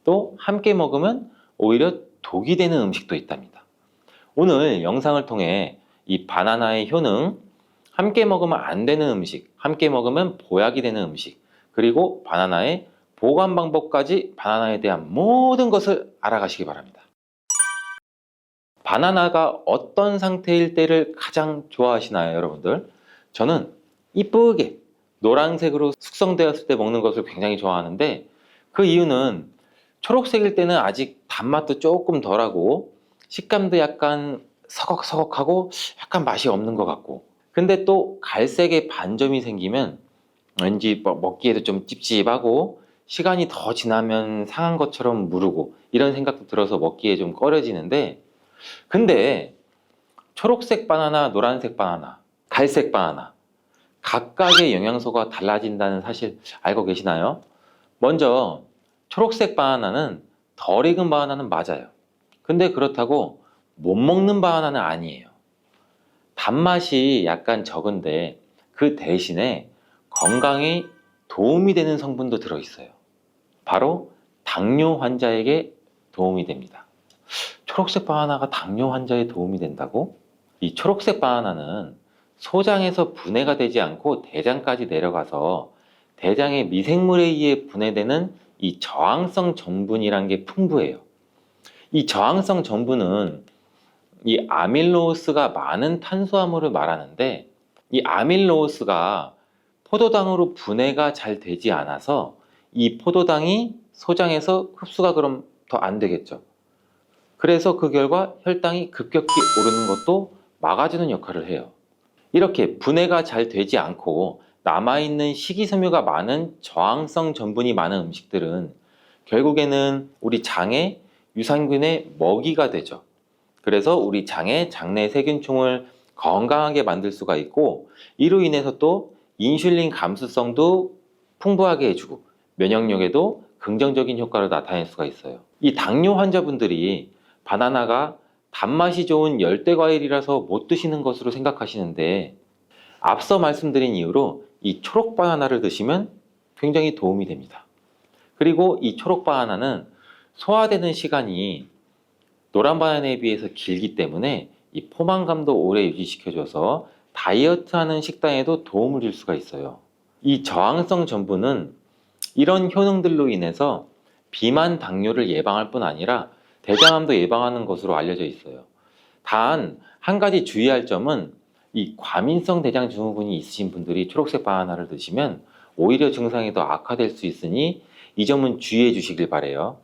또 함께 먹으면 오히려 독이 되는 음식도 있답니다. 오늘 영상을 통해 이 바나나의 효능, 함께 먹으면 안 되는 음식, 함께 먹으면 보약이 되는 음식, 그리고 바나나의 보관 방법까지 바나나에 대한 모든 것을 알아가시기 바랍니다. 바나나가 어떤 상태일 때를 가장 좋아하시나요, 여러분들? 저는 이쁘게 노란색으로 숙성되었을 때 먹는 것을 굉장히 좋아하는데, 그 이유는 초록색일 때는 아직 단맛도 조금 덜하고 식감도 약간 서걱서걱하고 약간 맛이 없는 것 같고, 근데 또 갈색의 반점이 생기면 왠지 먹기에도 좀 찝찝하고 시간이 더 지나면 상한 것처럼 무르고 이런 생각도 들어서 먹기에 좀 꺼려지는데, 근데 초록색 바나나, 노란색 바나나, 갈색 바나나 각각의 영양소가 달라진다는 사실 알고 계시나요? 먼저 초록색 바나나는 덜 익은 바나나는 맞아요. 근데 그렇다고 못 먹는 바나나는 아니에요. 단맛이 약간 적은데 그 대신에 건강에 도움이 되는 성분도 들어있어요. 바로 당뇨 환자에게 도움이 됩니다. 초록색 바나나가 당뇨 환자에 도움이 된다고? 이 초록색 바나나는 소장에서 분해가 되지 않고 대장까지 내려가서 대장의 미생물에 의해 분해되는 이 저항성 전분이란 게 풍부해요. 이 저항성 전분은 이 아밀로스가 많은 탄수화물을 말하는데, 이 아밀로스가 포도당으로 분해가 잘 되지 않아서 이 포도당이 소장에서 흡수가 그럼 더 안 되겠죠. 그래서 그 결과 혈당이 급격히 오르는 것도 막아주는 역할을 해요. 이렇게 분해가 잘 되지 않고 남아있는 식이섬유가 많은 저항성 전분이 많은 음식들은 결국에는 우리 장에 유산균의 먹이가 되죠. 그래서 우리 장의 장내 세균총을 건강하게 만들 수가 있고, 이로 인해서 또 인슐린 감수성도 풍부하게 해주고 면역력에도 긍정적인 효과를 나타낼 수가 있어요. 이 당뇨 환자분들이 바나나가 단맛이 좋은 열대과일이라서 못 드시는 것으로 생각하시는데, 앞서 말씀드린 이유로 이 초록 바나나를 드시면 굉장히 도움이 됩니다. 그리고 이 초록 바나나는 소화되는 시간이 노란 바나나에 비해서 길기 때문에 이 포만감도 오래 유지시켜줘서 다이어트하는 식단에도 도움을 줄 수가 있어요. 이 저항성 전분은 이런 효능들로 인해서 비만 당뇨를 예방할 뿐 아니라 대장암도 예방하는 것으로 알려져 있어요. 단 한 가지 주의할 점은, 이 과민성 대장 증후군이 있으신 분들이 초록색 바나나를 드시면 오히려 증상이 더 악화될 수 있으니 이 점은 주의해 주시길 바래요.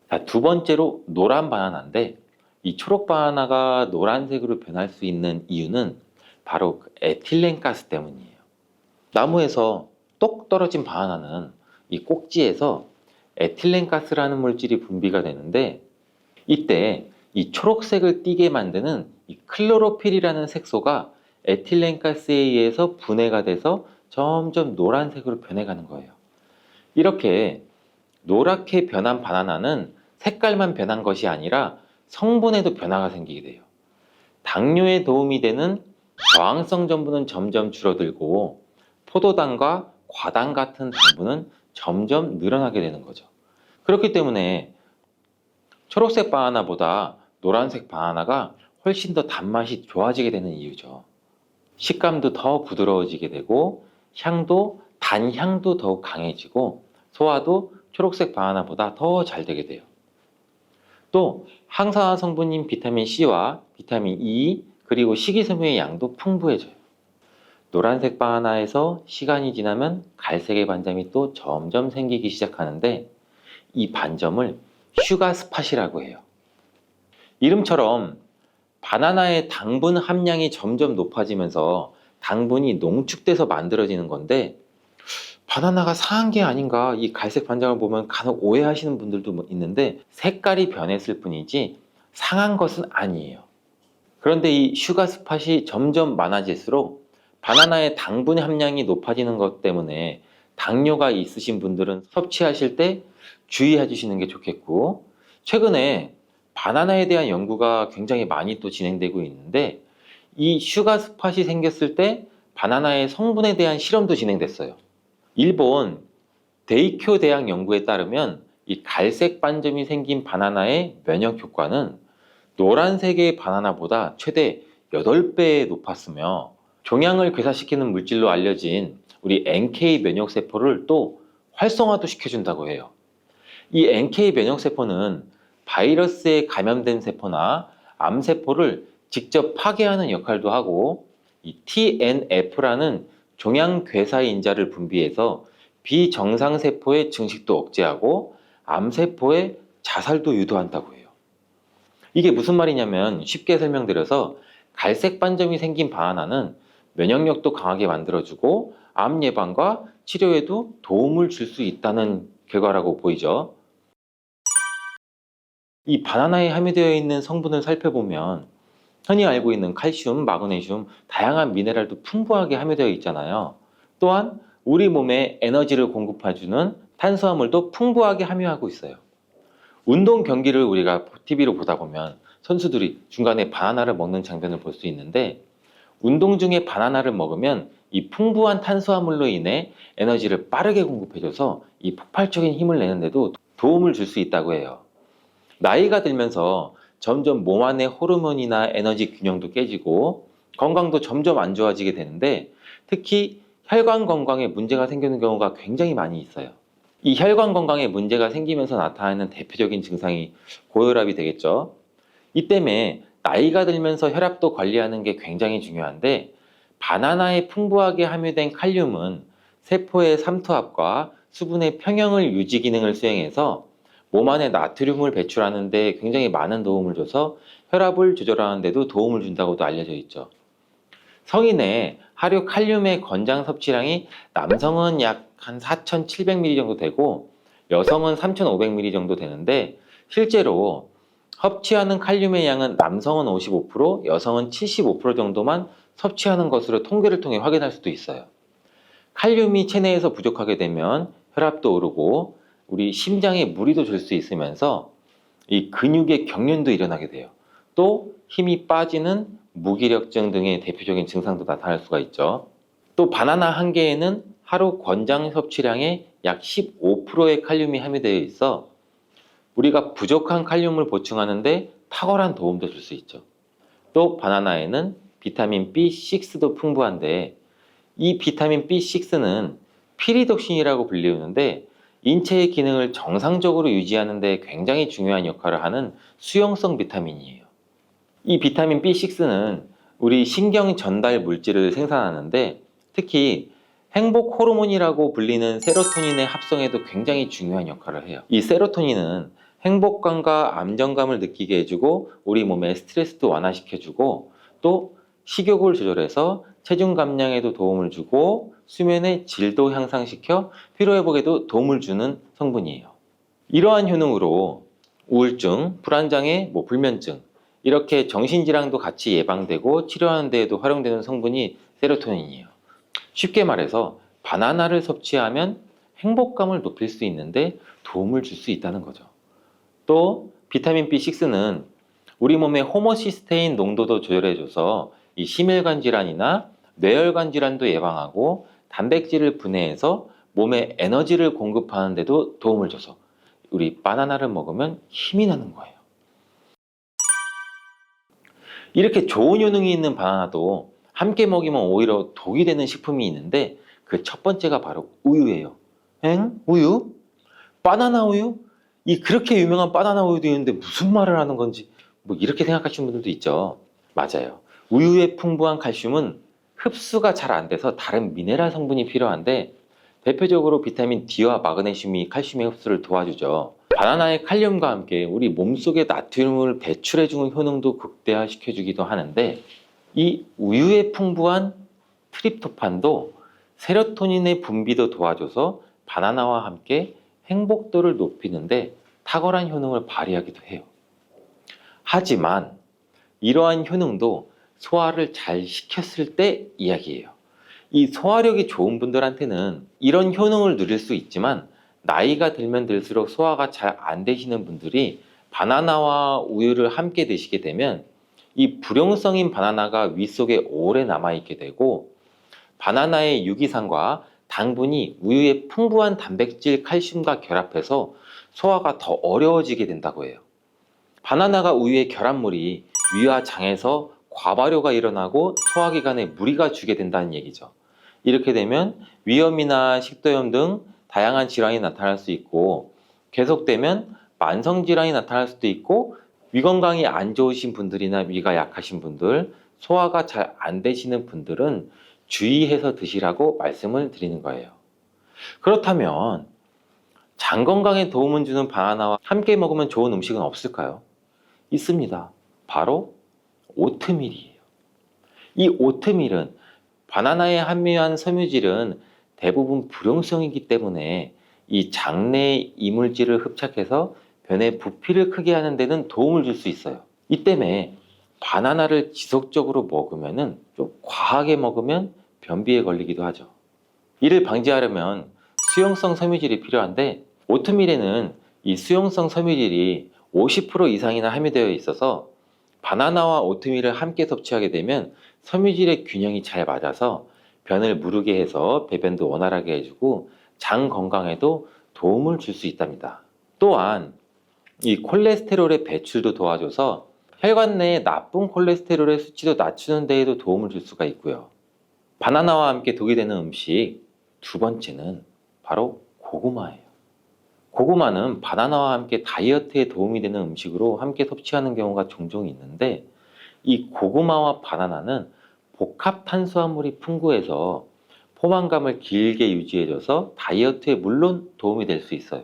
자, 두 번째로 노란 바나나인데, 이 초록 바나나가 노란색으로 변할 수 있는 이유는 바로 그 에틸렌 가스 때문이에요. 나무에서 똑 떨어진 바나나는 이 꼭지에서 에틸렌 가스라는 물질이 분비가 되는데, 이때 이 초록색을 띠게 만드는 이 클로로필이라는 색소가 에틸렌 가스에 의해서 분해가 돼서 점점 노란색으로 변해가는 거예요. 이렇게 노랗게 변한 바나나는 색깔만 변한 것이 아니라 성분에도 변화가 생기게 돼요. 당뇨에 도움이 되는 저항성 전분은 점점 줄어들고 포도당과 과당 같은 당분은 점점 늘어나게 되는 거죠. 그렇기 때문에 초록색 바나나보다 노란색 바나나가 훨씬 더 단맛이 좋아지게 되는 이유죠. 식감도 더 부드러워지게 되고 단향도 더욱 강해지고 소화도 초록색 바나나보다 더 잘 되게 돼요. 또 항산화 성분인 비타민 C와 비타민 E 그리고 식이섬유의 양도 풍부해져요. 노란색 바나나에서 시간이 지나면 갈색의 반점이 또 점점 생기기 시작하는데, 이 반점을 슈가 스팟이라고 해요. 이름처럼 바나나의 당분 함량이 점점 높아지면서 당분이 농축돼서 만들어지는 건데, 바나나가 상한 게 아닌가, 이 갈색 반점을 보면 간혹 오해하시는 분들도 있는데 색깔이 변했을 뿐이지 상한 것은 아니에요. 그런데 이 슈가 스팟이 점점 많아질수록 바나나의 당분 함량이 높아지는 것 때문에 당뇨가 있으신 분들은 섭취하실 때 주의해 주시는 게 좋겠고, 최근에 바나나에 대한 연구가 굉장히 많이 또 진행되고 있는데, 이 슈가 스팟이 생겼을 때 바나나의 성분에 대한 실험도 진행됐어요. 일본 데이쿄 대학 연구에 따르면 이 갈색 반점이 생긴 바나나의 면역 효과는 노란색의 바나나보다 최대 8배 높았으며, 종양을 괴사시키는 물질로 알려진 우리 NK 면역세포를 또 활성화도 시켜준다고 해요. 이 NK 면역세포는 바이러스에 감염된 세포나 암세포를 직접 파괴하는 역할도 하고, 이 TNF라는 종양괴사인자를 분비해서 비정상세포의 증식도 억제하고 암세포의 자살도 유도한다고 해요. 이게 무슨 말이냐면, 쉽게 설명드려서 갈색 반점이 생긴 바나나는 면역력도 강하게 만들어주고 암 예방과 치료에도 도움을 줄 수 있다는 결과라고 보이죠. 이 바나나에 함유되어 있는 성분을 살펴보면 흔히 알고 있는 칼슘, 마그네슘, 다양한 미네랄도 풍부하게 함유되어 있잖아요. 또한 우리 몸에 에너지를 공급해주는 탄수화물도 풍부하게 함유하고 있어요. 운동 경기를 우리가 TV로 보다 보면 선수들이 중간에 바나나를 먹는 장면을 볼 수 있는데, 운동 중에 바나나를 먹으면 이 풍부한 탄수화물로 인해 에너지를 빠르게 공급해줘서 이 폭발적인 힘을 내는데도 도움을 줄 수 있다고 해요. 나이가 들면서 점점 몸 안의 호르몬이나 에너지 균형도 깨지고 건강도 점점 안 좋아지게 되는데 특히 혈관 건강에 문제가 생기는 경우가 굉장히 많이 있어요. 이 혈관 건강에 문제가 생기면서 나타나는 대표적인 증상이 고혈압이 되겠죠. 이 때문에 나이가 들면서 혈압도 관리하는 게 굉장히 중요한데 바나나에 풍부하게 함유된 칼륨은 세포의 삼투압과 수분의 평형을 유지 기능을 수행해서 몸 안에 나트륨을 배출하는 데 굉장히 많은 도움을 줘서 혈압을 조절하는 데도 도움을 준다고도 알려져 있죠. 성인의 하루 칼륨의 권장 섭취량이 남성은 약 한 4,700ml 정도 되고 여성은 3,500ml 정도 되는데 실제로 섭취하는 칼륨의 양은 남성은 55%, 여성은 75% 정도만 섭취하는 것으로 통계를 통해 확인할 수도 있어요. 칼륨이 체내에서 부족하게 되면 혈압도 오르고 우리 심장에 무리도 줄 수 있으면서 이 근육의 경련도 일어나게 돼요. 또 힘이 빠지는 무기력증 등의 대표적인 증상도 나타날 수가 있죠. 또 바나나 한 개에는 하루 권장 섭취량의 약 15%의 칼륨이 함유되어 있어 우리가 부족한 칼륨을 보충하는데 탁월한 도움도 줄 수 있죠. 또 바나나에는 비타민 B6도 풍부한데 이 비타민 B6는 피리독신이라고 불리우는데 인체의 기능을 정상적으로 유지하는 데 굉장히 중요한 역할을 하는 수용성 비타민이에요. 이 비타민 B6는 우리 신경 전달 물질을 생산하는데 특히 행복 호르몬이라고 불리는 세로토닌의 합성에도 굉장히 중요한 역할을 해요. 이 세로토닌은 행복감과 안정감을 느끼게 해주고 우리 몸의 스트레스도 완화시켜주고 또 식욕을 조절해서 체중 감량에도 도움을 주고 수면의 질도 향상시켜 피로회복에도 도움을 주는 성분이에요. 이러한 효능으로 우울증, 불안장애, 불면증 이렇게 정신질환도 같이 예방되고 치료하는 데에도 활용되는 성분이 세로토닌이에요. 쉽게 말해서 바나나를 섭취하면 행복감을 높일 수 있는데 도움을 줄 수 있다는 거죠. 또 비타민 B6는 우리 몸의 호모시스테인 농도도 조절해줘서 이 심혈관 질환이나 뇌혈관 질환도 예방하고 단백질을 분해해서 몸에 에너지를 공급하는 데도 도움을 줘서 우리 바나나를 먹으면 힘이 나는 거예요. 이렇게 좋은 효능이 있는 바나나도 함께 먹이면 오히려 독이 되는 식품이 있는데 그 첫 번째가 바로 우유예요. 엥? 우유? 바나나 우유? 이 그렇게 유명한 바나나 우유도 있는데 무슨 말을 하는 건지 이렇게 생각하시는 분들도 있죠. 맞아요. 우유에 풍부한 칼슘은 흡수가 잘 안 돼서 다른 미네랄 성분이 필요한데 대표적으로 비타민 D와 마그네슘이 칼슘의 흡수를 도와주죠. 바나나의 칼륨과 함께 우리 몸속에 나트륨을 배출해주는 효능도 극대화시켜주기도 하는데 이 우유에 풍부한 트립토판도 세로토닌의 분비도 도와줘서 바나나와 함께 행복도를 높이는데 탁월한 효능을 발휘하기도 해요. 하지만 이러한 효능도 소화를 잘 시켰을 때 이야기예요. 이 소화력이 좋은 분들한테는 이런 효능을 누릴 수 있지만 나이가 들면 들수록 소화가 잘 안 되시는 분들이 바나나와 우유를 함께 드시게 되면 이 불용성인 바나나가 위 속에 오래 남아있게 되고 바나나의 유기산과 당분이 우유의 풍부한 단백질, 칼슘과 결합해서 소화가 더 어려워지게 된다고 해요. 바나나가 우유의 결합물이 위와 장에서 과발효가 일어나고 소화기관에 무리가 주게 된다는 얘기죠. 이렇게 되면 위염이나 식도염 등 다양한 질환이 나타날 수 있고 계속되면 만성질환이 나타날 수도 있고 위 건강이 안 좋으신 분들이나 위가 약하신 분들, 소화가 잘 안 되시는 분들은 주의해서 드시라고 말씀을 드리는 거예요. 그렇다면 장 건강에 도움을 주는 바나나와 함께 먹으면 좋은 음식은 없을까요? 있습니다. 바로 오트밀이에요. 이 오트밀은 바나나에 함유한 섬유질은 대부분 불용성이기 때문에 이 장내 이물질을 흡착해서 변의 부피를 크게 하는 데는 도움을 줄 수 있어요. 이 때문에 바나나를 지속적으로 먹으면 좀 과하게 먹으면 변비에 걸리기도 하죠. 이를 방지하려면 수용성 섬유질이 필요한데 오트밀에는 이 수용성 섬유질이 50% 이상이나 함유되어 있어서 바나나와 오트밀을 함께 섭취하게 되면 섬유질의 균형이 잘 맞아서 변을 무르게 해서 배변도 원활하게 해주고 장 건강에도 도움을 줄 수 있답니다. 또한 이 콜레스테롤의 배출도 도와줘서 혈관 내의 나쁜 콜레스테롤의 수치도 낮추는 데에도 도움을 줄 수가 있고요. 바나나와 함께 독이 되는 음식 두 번째는 바로 고구마예요. 고구마는 바나나와 함께 다이어트에 도움이 되는 음식으로 함께 섭취하는 경우가 종종 있는데, 이 고구마와 바나나는 복합 탄수화물이 풍부해서 포만감을 길게 유지해줘서 다이어트에 물론 도움이 될 수 있어요.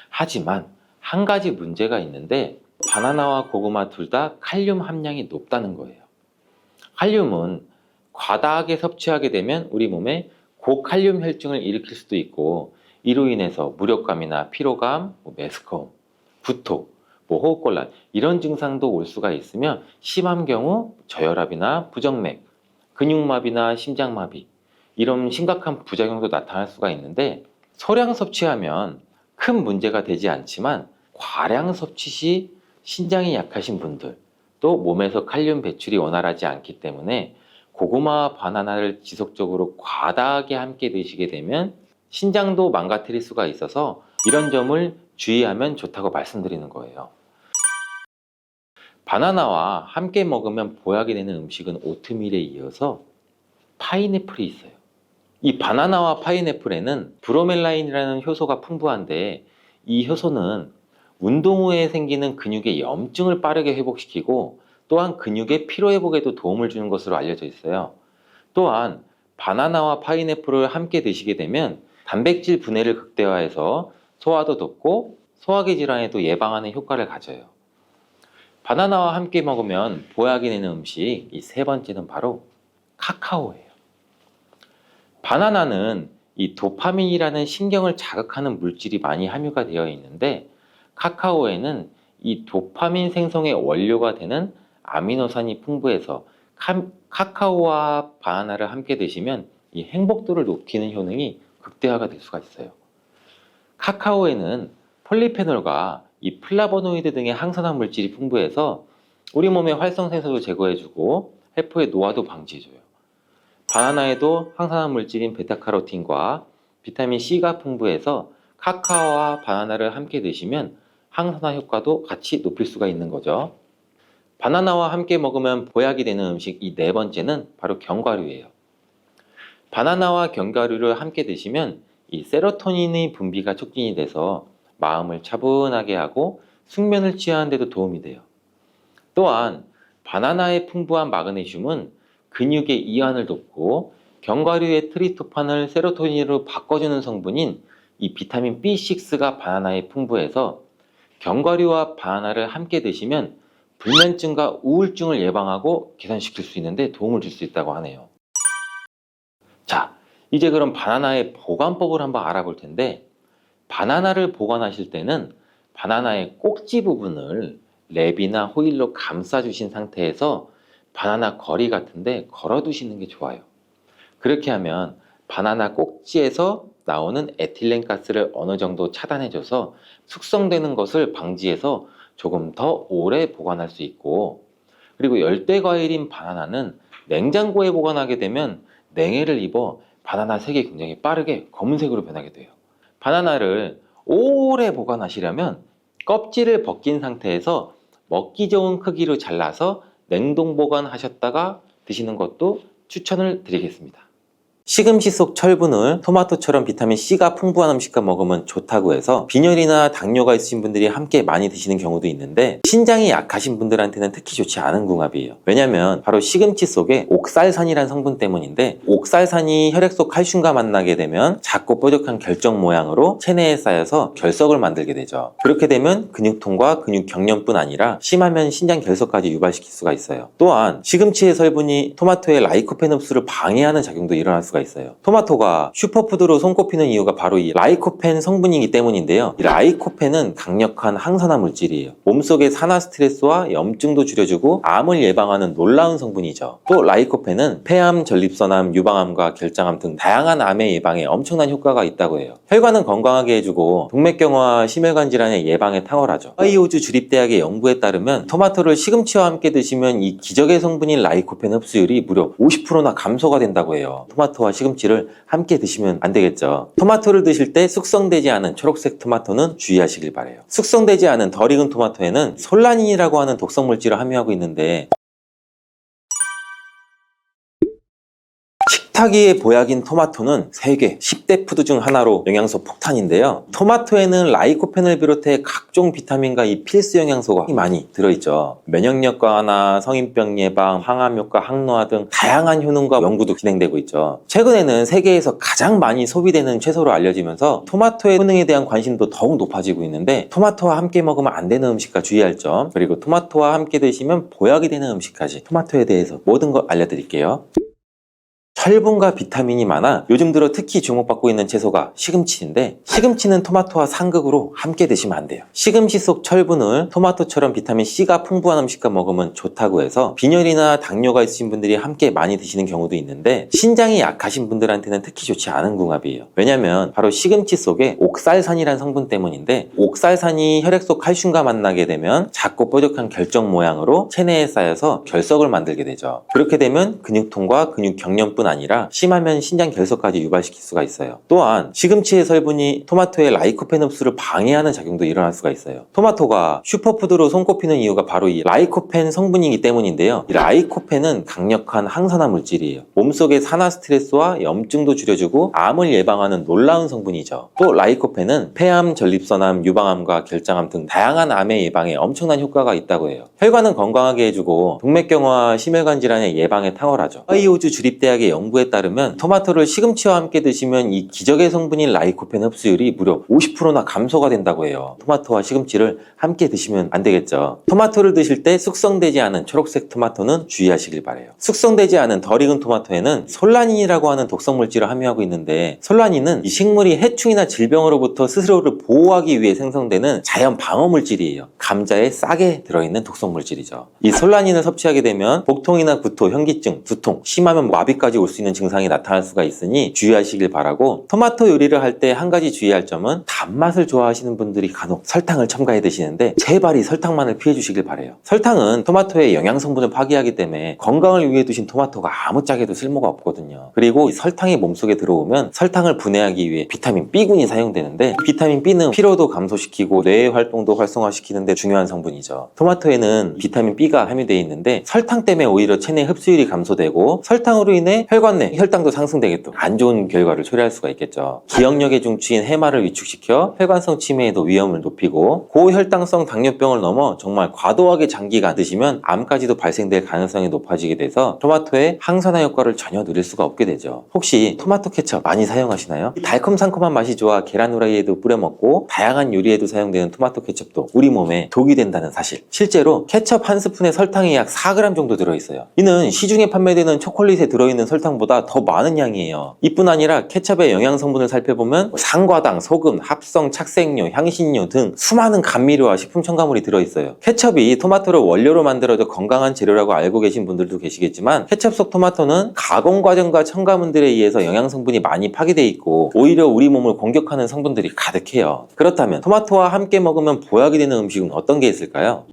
하지만 한 가지 문제가 있는데, 바나나와 고구마 둘 다 칼륨 함량이 높다는 거예요. 칼륨은 과다하게 섭취하게 되면 우리 몸에 고칼륨 혈증을 일으킬 수도 있고, 이로 인해서 무력감이나 피로감, 메스꺼움, 구토, 호흡곤란 이런 증상도 올 수가 있으며, 심한 경우 저혈압이나 부정맥, 근육마비나 심장마비 이런 심각한 부작용도 나타날 수가 있는데, 소량 섭취하면 큰 문제가 되지 않지만 과량 섭취 시 신장이 약하신 분들, 또 몸에서 칼륨 배출이 원활하지 않기 때문에 고구마와 바나나를 지속적으로 과다하게 함께 드시게 되면 신장도 망가뜨릴 수가 있어서 이런 점을 주의하면 좋다고 말씀드리는 거예요. 바나나와 함께 먹으면 보약이 되는 음식은 오트밀에 이어서 파인애플이 있어요. 이 바나나와 파인애플에는 브로멜라인이라는 효소가 풍부한데, 이 효소는 운동 후에 생기는 근육의 염증을 빠르게 회복시키고, 또한 근육의 피로 회복에도 도움을 주는 것으로 알려져 있어요. 또한 바나나와 파인애플을 함께 드시게 되면 단백질 분해를 극대화해서 소화도 돕고 소화기 질환에도 예방하는 효과를 가져요. 바나나와 함께 먹으면 보약이 되는 음식 이 세 번째는 바로 카카오예요. 바나나는 이 도파민이라는 신경을 자극하는 물질이 많이 함유가 되어 있는데, 카카오에는 이 도파민 생성의 원료가 되는 아미노산이 풍부해서 카카오와 바나나를 함께 드시면 이 행복도를 높이는 효능이 극대화가 될 수가 있어요. 카카오에는 폴리페놀과 이 플라보노이드 등의 항산화 물질이 풍부해서 우리 몸의 활성산소도 제거해주고 세포의 노화도 방지해줘요. 바나나에도 항산화 물질인 베타카로틴과 비타민 C가 풍부해서 카카오와 바나나를 함께 드시면 항산화 효과도 같이 높일 수가 있는 거죠. 바나나와 함께 먹으면 보약이 되는 음식 이 네 번째는 바로 견과류예요. 바나나와 견과류를 함께 드시면 이 세로토닌의 분비가 촉진이 돼서 마음을 차분하게 하고 숙면을 취하는 데도 도움이 돼요. 또한 바나나의 풍부한 마그네슘은 근육의 이완을 돕고, 견과류의 트리토판을 세로토닌으로 바꿔주는 성분인 이 비타민 B6가 바나나에 풍부해서 견과류와 바나나를 함께 드시면 불면증과 우울증을 예방하고 개선시킬 수 있는데 도움을 줄 수 있다고 하네요. 자, 이제 그럼 바나나의 보관법을 한번 알아볼 텐데, 바나나를 보관하실 때는 바나나의 꼭지 부분을 랩이나 호일로 감싸주신 상태에서 바나나 거리 같은데 걸어두시는 게 좋아요. 그렇게 하면 바나나 꼭지에서 나오는 에틸렌 가스를 어느 정도 차단해줘서 숙성되는 것을 방지해서 조금 더 오래 보관할 수 있고, 그리고 열대 과일인 바나나는 냉장고에 보관하게 되면 냉해를 입어 바나나 색이 굉장히 빠르게 검은색으로 변하게 돼요. 바나나를 오래 보관하시려면 껍질을 벗긴 상태에서 먹기 좋은 크기로 잘라서 냉동 보관하셨다가 드시는 것도 추천을 드리겠습니다. 시금치 속 철분을 토마토처럼 비타민 C가 풍부한 음식과 먹으면 좋다고 해서 빈혈이나 당뇨가 있으신 분들이 함께 많이 드시는 경우도 있는데, 신장이 약하신 분들한테는 특히 좋지 않은 궁합이에요. 왜냐면 바로 시금치 속에 옥살산이라는 성분 때문인데, 옥살산이 혈액 속 칼슘과 만나게 되면 작고 뾰족한 결정 모양으로 체내에 쌓여서 결석을 만들게 되죠. 그렇게 되면 근육통과 근육 경련뿐 아니라 심하면 신장 결석까지 유발시킬 수가 있어요. 또한 시금치의 성분이 토마토의 라이코펜 흡수를 방해하는 작용도 일어날 수가 있어요. 토마토가 슈퍼푸드로 손꼽히는 이유가 바로 이 라이코펜 성분이기 때문인데요. 이 라이코펜은 강력한 항산화 물질이에요. 몸속의 산화 스트레스와 염증도 줄여주고 암을 예방하는 놀라운 성분이죠. 또 라이코펜은 폐암, 전립선암, 유방암과 결장암 등 다양한 암의 예방에 엄청난 효과가 있다고 해요. 혈관은 건강하게 해주고 동맥경화와 심혈관 질환의 예방에 탁월하죠. 하와이호주 주립대학의 연구에 따르면 토마토를 시금치와 함께 드시면 이 기적의 성분인 라이코펜 흡수율이 무려 50%나 감소가 된다고 해요. 토마토와 토마토와 시금치를 함께 드시면 안 되겠죠. 토마토를 드실 때 숙성되지 않은 초록색 토마토는 주의하시길 바래요. 숙성되지 않은 덜 익은 토마토에는 솔라닌이라고 하는 독성 물질을 함유하고 있는데 식탁위의 보약인 토마토는 세계 10대 푸드 중 하나로 영양소 폭탄인데요. 토마토에는 라이코펜을 비롯해 각종 비타민과 이 필수 영양소가 많이 들어있죠. 면역력 강화나 성인병 예방, 항암 효과, 항노화 등 다양한 효능과 연구도 진행되고 있죠. 최근에는 세계에서 가장 많이 소비되는 채소로 알려지면서 토마토의 효능에 대한 관심도 더욱 높아지고 있는데 토마토와 함께 먹으면 안 되는 음식과 주의할 점, 그리고 토마토와 함께 드시면 보약이 되는 음식까지 토마토에 대해서 모든 걸 알려드릴게요. 철분과 비타민이 많아 요즘 들어 특히 주목받고 있는 채소가 시금치인데 시금치는 토마토와 상극으로 함께 드시면 안 돼요. 시금치 속 철분을 토마토처럼 비타민 C가 풍부한 음식과 먹으면 좋다고 해서 빈혈이나 당뇨가 있으신 분들이 함께 많이 드시는 경우도 있는데 신장이 약하신 분들한테는 특히 좋지 않은 궁합이에요. 왜냐면 바로 시금치 속에 옥살산이라는 성분 때문인데 옥살산이 혈액 속 칼슘과 만나게 되면 작고 뾰족한 결정 모양으로 체내에 쌓여서 결석을 만들게 되죠. 그렇게 되면 근육통과 근육 경련뿐 아니라 심하면 신장 결석까지 유발시킬 수가 있어요. 또한 시금치의 성분이 토마토의 라이코펜 흡수를 방해하는 작용도 일어날 수가 있어요. 토마토가 슈퍼푸드로 손꼽히는 이유가 바로 이 라이코펜 성분이기 때문인데요. 이 라이코펜은 강력한 항산화 물질이에요. 몸속의 산화 스트레스와 염증도 줄여주고 암을 예방하는 놀라운 성분이죠. 또 라이코펜은 폐암, 전립선암, 유방암과 결장암 등 다양한 암의 예방에 엄청난 효과가 있다고 해요. 혈관은 건강하게 해주고 동맥경화와 심혈관 질환의 예방에 탁월하죠. 하이오즈 주립대학의 연구에 따르면 토마토를 시금치와 함께 드시면 이 기적의 성분인 라이코펜 흡수율이 무려 50%나 감소가 된다고 해요. 토마토와 시금치를 함께 드시면 안 되겠죠. 토마토를 드실 때 숙성되지 않은 초록색 토마토는 주의하시길 바래요. 숙성되지 않은 덜 익은 토마토에는 솔라닌이라고 하는 독성 물질을 함유하고 있는데 솔라닌은 이 식물이 해충이나 질병으로부터 스스로를 보호하기 위해 생성되는 자연 방어 물질이에요. 감자에 싹에 들어있는 독성 물질이죠. 이 솔라닌을 섭취하게 되면 복통이나 구토, 현기증, 두통, 심하면 마비까지 올 수 있는 증상이 나타날 수가 있으니 주의하시길 바라고 토마토 요리를 할 때 한 가지 주의할 점은 단맛을 좋아하시는 분들이 간혹 설탕을 첨가해 드시는데 제발 이 설탕만을 피해 주시길 바래요. 설탕은 토마토의 영양 성분을 파괴하기 때문에 건강을 위해 두신 토마토가 아무짝에도 쓸모가 없거든요. 그리고 이 설탕이 몸속에 들어오면 설탕을 분해하기 위해 비타민 B군이 사용되는데 비타민 B는 피로도 감소시키고 뇌의 활동도 활성화시키는 데 중요한 성분이죠. 토마토에는 비타민 B가 함유되어 있는데 설탕 때문에 오히려 체내 흡수율이 감소되고 설탕으로 인해 혈관 내 혈당도 상승되게 또 안 좋은 결과를 초래할 수가 있겠죠. 기억력의 중추인 해마를 위축시켜 혈관성 치매에도 위험을 높이고 고혈당성 당뇨병을 넘어 정말 과도하게 장기간 드시면 암까지도 발생될 가능성이 높아지게 돼서 토마토의 항산화 효과를 전혀 누릴 수가 없게 되죠. 혹시 토마토 케첩 많이 사용하시나요? 달콤상콤한 맛이 좋아 계란 후라이에도 뿌려 먹고 다양한 요리에도 사용되는 토마토 케첩도 우리 몸에 독이 된다는 사실. 실제로 케첩 한 스푼에 설탕이 약 4g 정도 들어있어요. 이는 시중에 판매되는 초콜릿에 들어있는 설탕보다 더 많은 양이에요. 이뿐 아니라 케첩의 영양 성분을 살펴보면 상과당, 소금, 합성, 착색료, 향신료 등 수많은 감미료와 식품 첨가물이 들어있어요. 케첩이 토마토를 원료로 만들어져 건강한 재료라고 알고 계신 분들도 계시겠지만 케첩 속 토마토는 가공 과정과 첨가물들에 의해서 영양 성분이 많이 파괴되어 있고 오히려 우리 몸을 공격하는 성분들이 가득해요. 그렇다면 토마토와 함께 먹으면 보약이 되는 음식은 어떤 게 있을까요?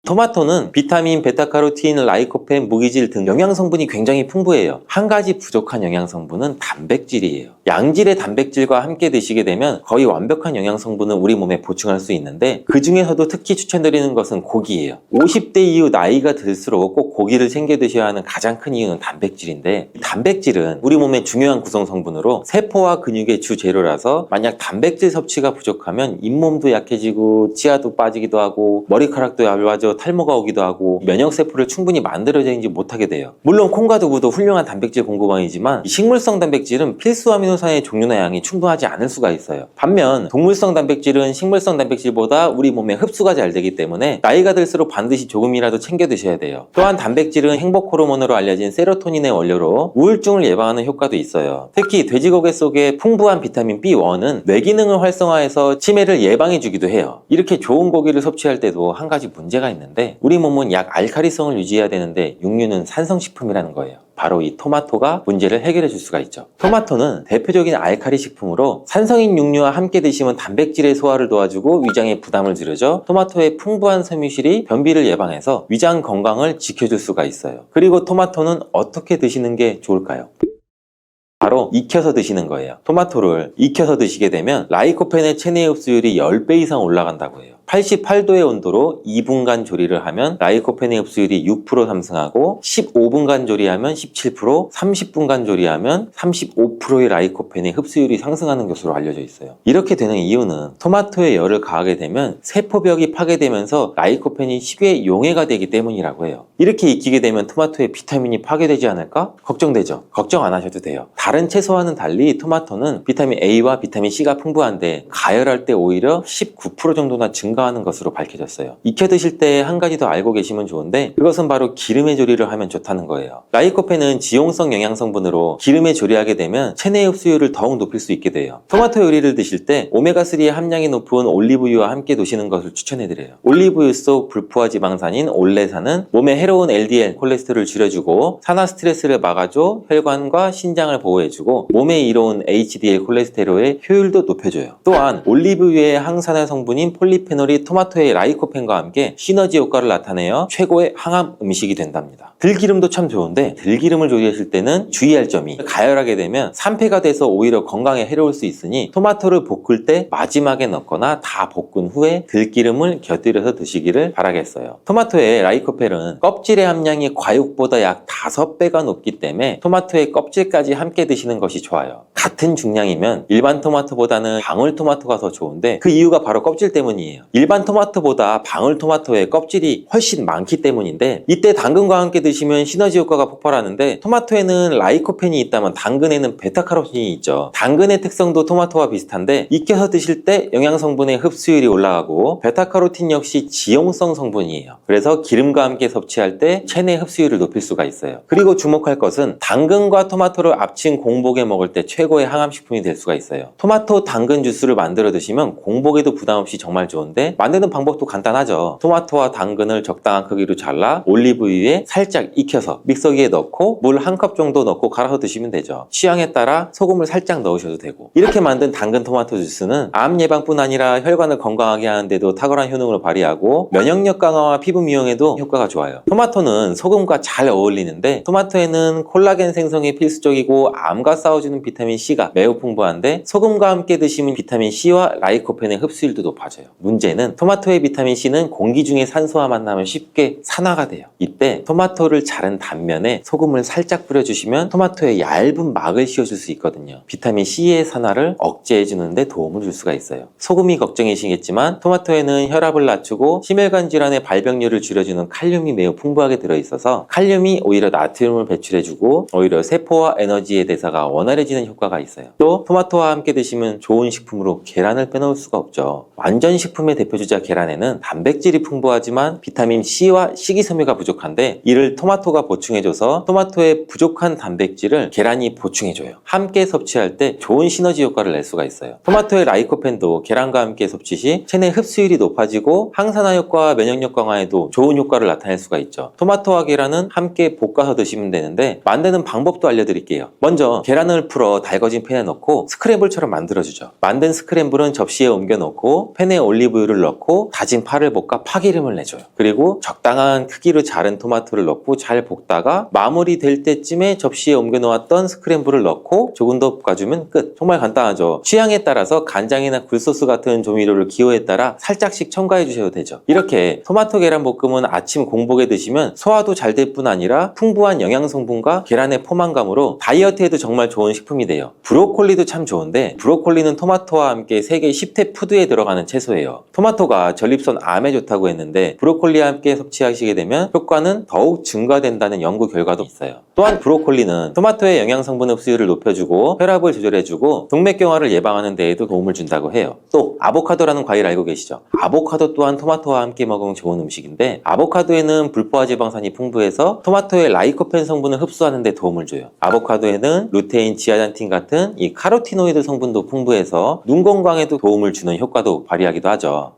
토마토는 비타민, 베타카로틴, 라이코펜, 무기질 등 영양 성분이 굉장히 풍부해요. 한 가지 부족한 영양 성분은 단백질이에요. 양질의 단백질과 함께 드시게 되면 거의 완벽한 영양 성분을 우리 몸에 보충할 수 있는데 그 중에서도 특히 추천드리는 것은 고기예요. 50대 이후 나이가 들수록 꼭 고기를 챙겨 드셔야 하는 가장 큰 이유는 단백질인데 단백질은 우리 몸의 중요한 구성 성분으로 세포와 근육의 주 재료라서 만약 단백질 섭취가 부족하면 잇몸도 약해지고 치아도 빠지기도 하고 머리카락도 얇아져 탈모가 오기도 하고 면역세포를 충분히 만들어내지 못하게 돼요. 물론 콩과 두부도 훌륭한 단백질 공급원이지만 식물성 단백질은 필수 아미노산의 종류나 양이 충분하지 않을 수가 있어요. 반면 동물성 단백질은 식물성 단백질보다 우리 몸에 흡수가 잘 되기 때문에 나이가 들수록 반드시 조금이라도 챙겨 드셔야 돼요. 또한 단백질은 행복 호르몬으로 알려진 세로토닌의 원료로 우울증을 예방하는 효과도 있어요. 특히 돼지고기 속에 풍부한 비타민 B1은 뇌 기능을 활성화해서 치매를 예방해 주기도 해요. 이렇게 좋은 고기를 섭취할 때도 한 가지 문제가 있는데 우리 몸은 약 알칼리성을 유지해야 되는데 육류는 산성식품이라는 거예요. 바로 이 토마토가 문제를 해결해 줄 수가 있죠. 토마토는 대표적인 알칼리 식품으로 산성인 육류와 함께 드시면 단백질의 소화를 도와주고 위장에 부담을 줄여줘 토마토의 풍부한 섬유질이 변비를 예방해서 위장 건강을 지켜줄 수가 있어요. 그리고 토마토는 어떻게 드시는 게 좋을까요? 바로 익혀서 드시는 거예요. 토마토를 익혀서 드시게 되면 라이코펜의 체내 흡수율이 10배 이상 올라간다고 해요. 88도의 온도로 2분간 조리를 하면 라이코펜의 흡수율이 6% 상승하고 15분간 조리하면 17%, 30분간 조리하면 35%의 라이코펜의 흡수율이 상승하는 것으로 알려져 있어요. 이렇게 되는 이유는 토마토에 열을 가하게 되면 세포벽이 파괴되면서 라이코펜이 쉽게 용해가 되기 때문이라고 해요. 이렇게 익히게 되면 토마토의 비타민이 파괴되지 않을까? 걱정되죠? 걱정 안 하셔도 돼요. 다른 채소와는 달리 토마토는 비타민 A와 비타민 C가 풍부한데 가열할 때 오히려 19% 정도나 증가하는 것으로 밝혀졌어요. 익혀 드실 때 한 가지 더 알고 계시면 좋은데 그것은 바로 기름에 조리를 하면 좋다는 거예요. 라이코펜은 지용성 영양 성분으로 기름에 조리하게 되면 체내 흡수율을 더욱 높일 수 있게 돼요. 토마토 요리를 드실 때 오메가3의 함량이 높은 올리브유와 함께 드시는 것을 추천해드려요. 올리브유 속 불포화 지방산인 올레산은 몸에 해로운 LDL 콜레스테롤을 줄여주고 산화 스트레스를 막아줘 혈관과 신장을 보호해주고 몸에 이로운 HDL 콜레스테롤의 효율도 높여줘요. 또한 올리브유의 항산화 성분인 폴리페놀이 토마토의 라이코펜과 함께 시너지 효과를 나타내어 최고의 항암 음식이 된답니다. 들기름도 참 좋은데 들기름을 조리하실 때는 주의할 점이 가열하게 되면 산패가 돼서 오히려 건강에 해로울 수 있으니 토마토를 볶을 때 마지막에 넣거나 다 볶은 후에 들기름을 곁들여서 드시기를 바라겠어요. 토마토의 라이코펜은 껍질의 함량이 과육보다 약 5배가 높기 때문에 토마토의 껍질까지 함께 드시는 것이 좋아요. 같은 중량이면 일반 토마토보다는 방울토마토가 더 좋은데 그 이유가 바로 껍질 때문이에요. 일반 토마토보다 방울토마토의 껍질이 훨씬 많기 때문인데 이때 당근과 함께 드시면 시너지 효과가 폭발하는데 토마토에는 라이코펜이 있다면 당근에는 베타카로틴이 있죠. 당근의 특성도 토마토와 비슷한데 익혀서 드실 때 영양성분의 흡수율이 올라가고 베타카로틴 역시 지용성 성분이에요. 그래서 기름과 함께 섭취할 때 체내 흡수율을 높일 수가 있어요. 그리고 주목할 것은 당근과 토마토를 합친 공복에 먹을 때 최고의 항암식품이 될 수가 있어요. 토마토 당근 주스를 만들어 드시면 공복에도 부담 없이 정말 좋은데 만드는 방법도 간단하죠. 토마토와 당근을 적당한 크기로 잘라 올리브유에 살짝 익혀서 믹서기에 넣고 물 1컵 정도 넣고 갈아서 드시면 되죠. 취향에 따라 소금을 살짝 넣으셔도 되고 이렇게 만든 당근 토마토 주스는 암 예방뿐 아니라 혈관을 건강하게 하는데도 탁월한 효능을 발휘하고 면역력 강화와 피부 미용에도 효과가 좋아요. 토마토는 소금과 잘 어울리는데 토마토에는 콜라겐 생성이 필수적이고 암과 싸워주는 비타민 C가 매우 풍부한데 소금과 함께 드시면 비타민 C와 라이코펜의 흡수율도 높아져요. 문제는 토마토의 비타민 C는 공기 중에 산소와 만나면 쉽게 산화가 돼요. 이때 토마토를 자른 단면에 소금을 살짝 뿌려주시면 토마토에 얇은 막을 씌워줄 수 있거든요. 비타민 C의 산화를 억제해주는 데 도움을 줄 수가 있어요. 소금이 걱정이시겠지만 토마토에는 혈압을 낮추고 심혈관 질환의 발병률을 줄여주는 칼륨이 매우 풍부하게 들어있어서 칼륨이 오히려 나트륨을 배출해주고 오히려 세포와 에너지의 대사가 원활해지는 효과가 있어요. 또 토마토와 함께 드시면 좋은 식품으로 계란을 빼놓을 수가 없죠. 완전 식품의 대표주자 계란에는 단백질이 풍부하지만 비타민 C와 식이섬유가 부족한데 이를 토마토가 보충해줘서 토마토의 부족한 단백질을 계란이 보충해줘요. 함께 섭취할 때 좋은 시너지 효과를 낼 수가 있어요. 토마토의 라이코펜도 계란과 함께 섭취 시 체내 흡수율이 높아지고 항산화 효과와 면역력 강화에도 좋은 효과를 나타낼 수가 있죠. 토마토와 계란은 함께 볶아서 드시면 되는데 만드는 방법도 알려드릴게요. 먼저 계란을 풀어 달궈진 팬에 넣고 스크램블처럼 만들어주죠. 만든 스크램블은 접시에 옮겨 놓고 팬에 올리브유를 넣고 다진 파를 볶아 파기름을 내줘요. 그리고 적당한 크기로 자른 토마토를 넣고 잘 볶다가 마무리 될 때쯤에 접시에 옮겨 놓았던 스크램블을 넣고 조금 더 볶아주면 끝. 정말 간단하죠. 취향에 따라서 간장이나 굴소스 같은 조미료를 기호에 따라 살짝씩 첨가해 주셔도 되죠. 이렇게 토마토 계란 볶음은 아침 공복에 드시면 소화도 잘 될 뿐 아니라 풍부한 영양 성분과 계란의 포만감으로 다이어트에도 정말 좋은 식품이 돼요. 브로콜리도 참 좋은데 브로콜리는 토마토와 함께 세계 10대 푸드에 들어가는 채소예요. 토마토가 전립선 암에 좋다고 했는데 브로콜리와 함께 섭취하시게 되면 효과는 더욱 증가된다는 연구 결과도 있어요. 또한 브로콜리는 토마토의 영양 성분 흡수율을 높여주고 혈압을 조절해주고 동맥경화를 예방하는 데에도 도움을 준다고 해요. 또 아보카도라는 과일 알고 계시죠? 아보카도 또한 토마토와 함께 먹으면 좋은 음식인데 아보카도에는 불포화 지방산이 풍부해서 토마토의 라이코펜 성분을 흡수하는 데 도움을 줘요. 아보카도에는 루테인, 지아잔틴 같은 이 카로티노이드 성분도 풍부해서 눈 건강에도 도움을 주는 효과도 발휘하기도 하죠.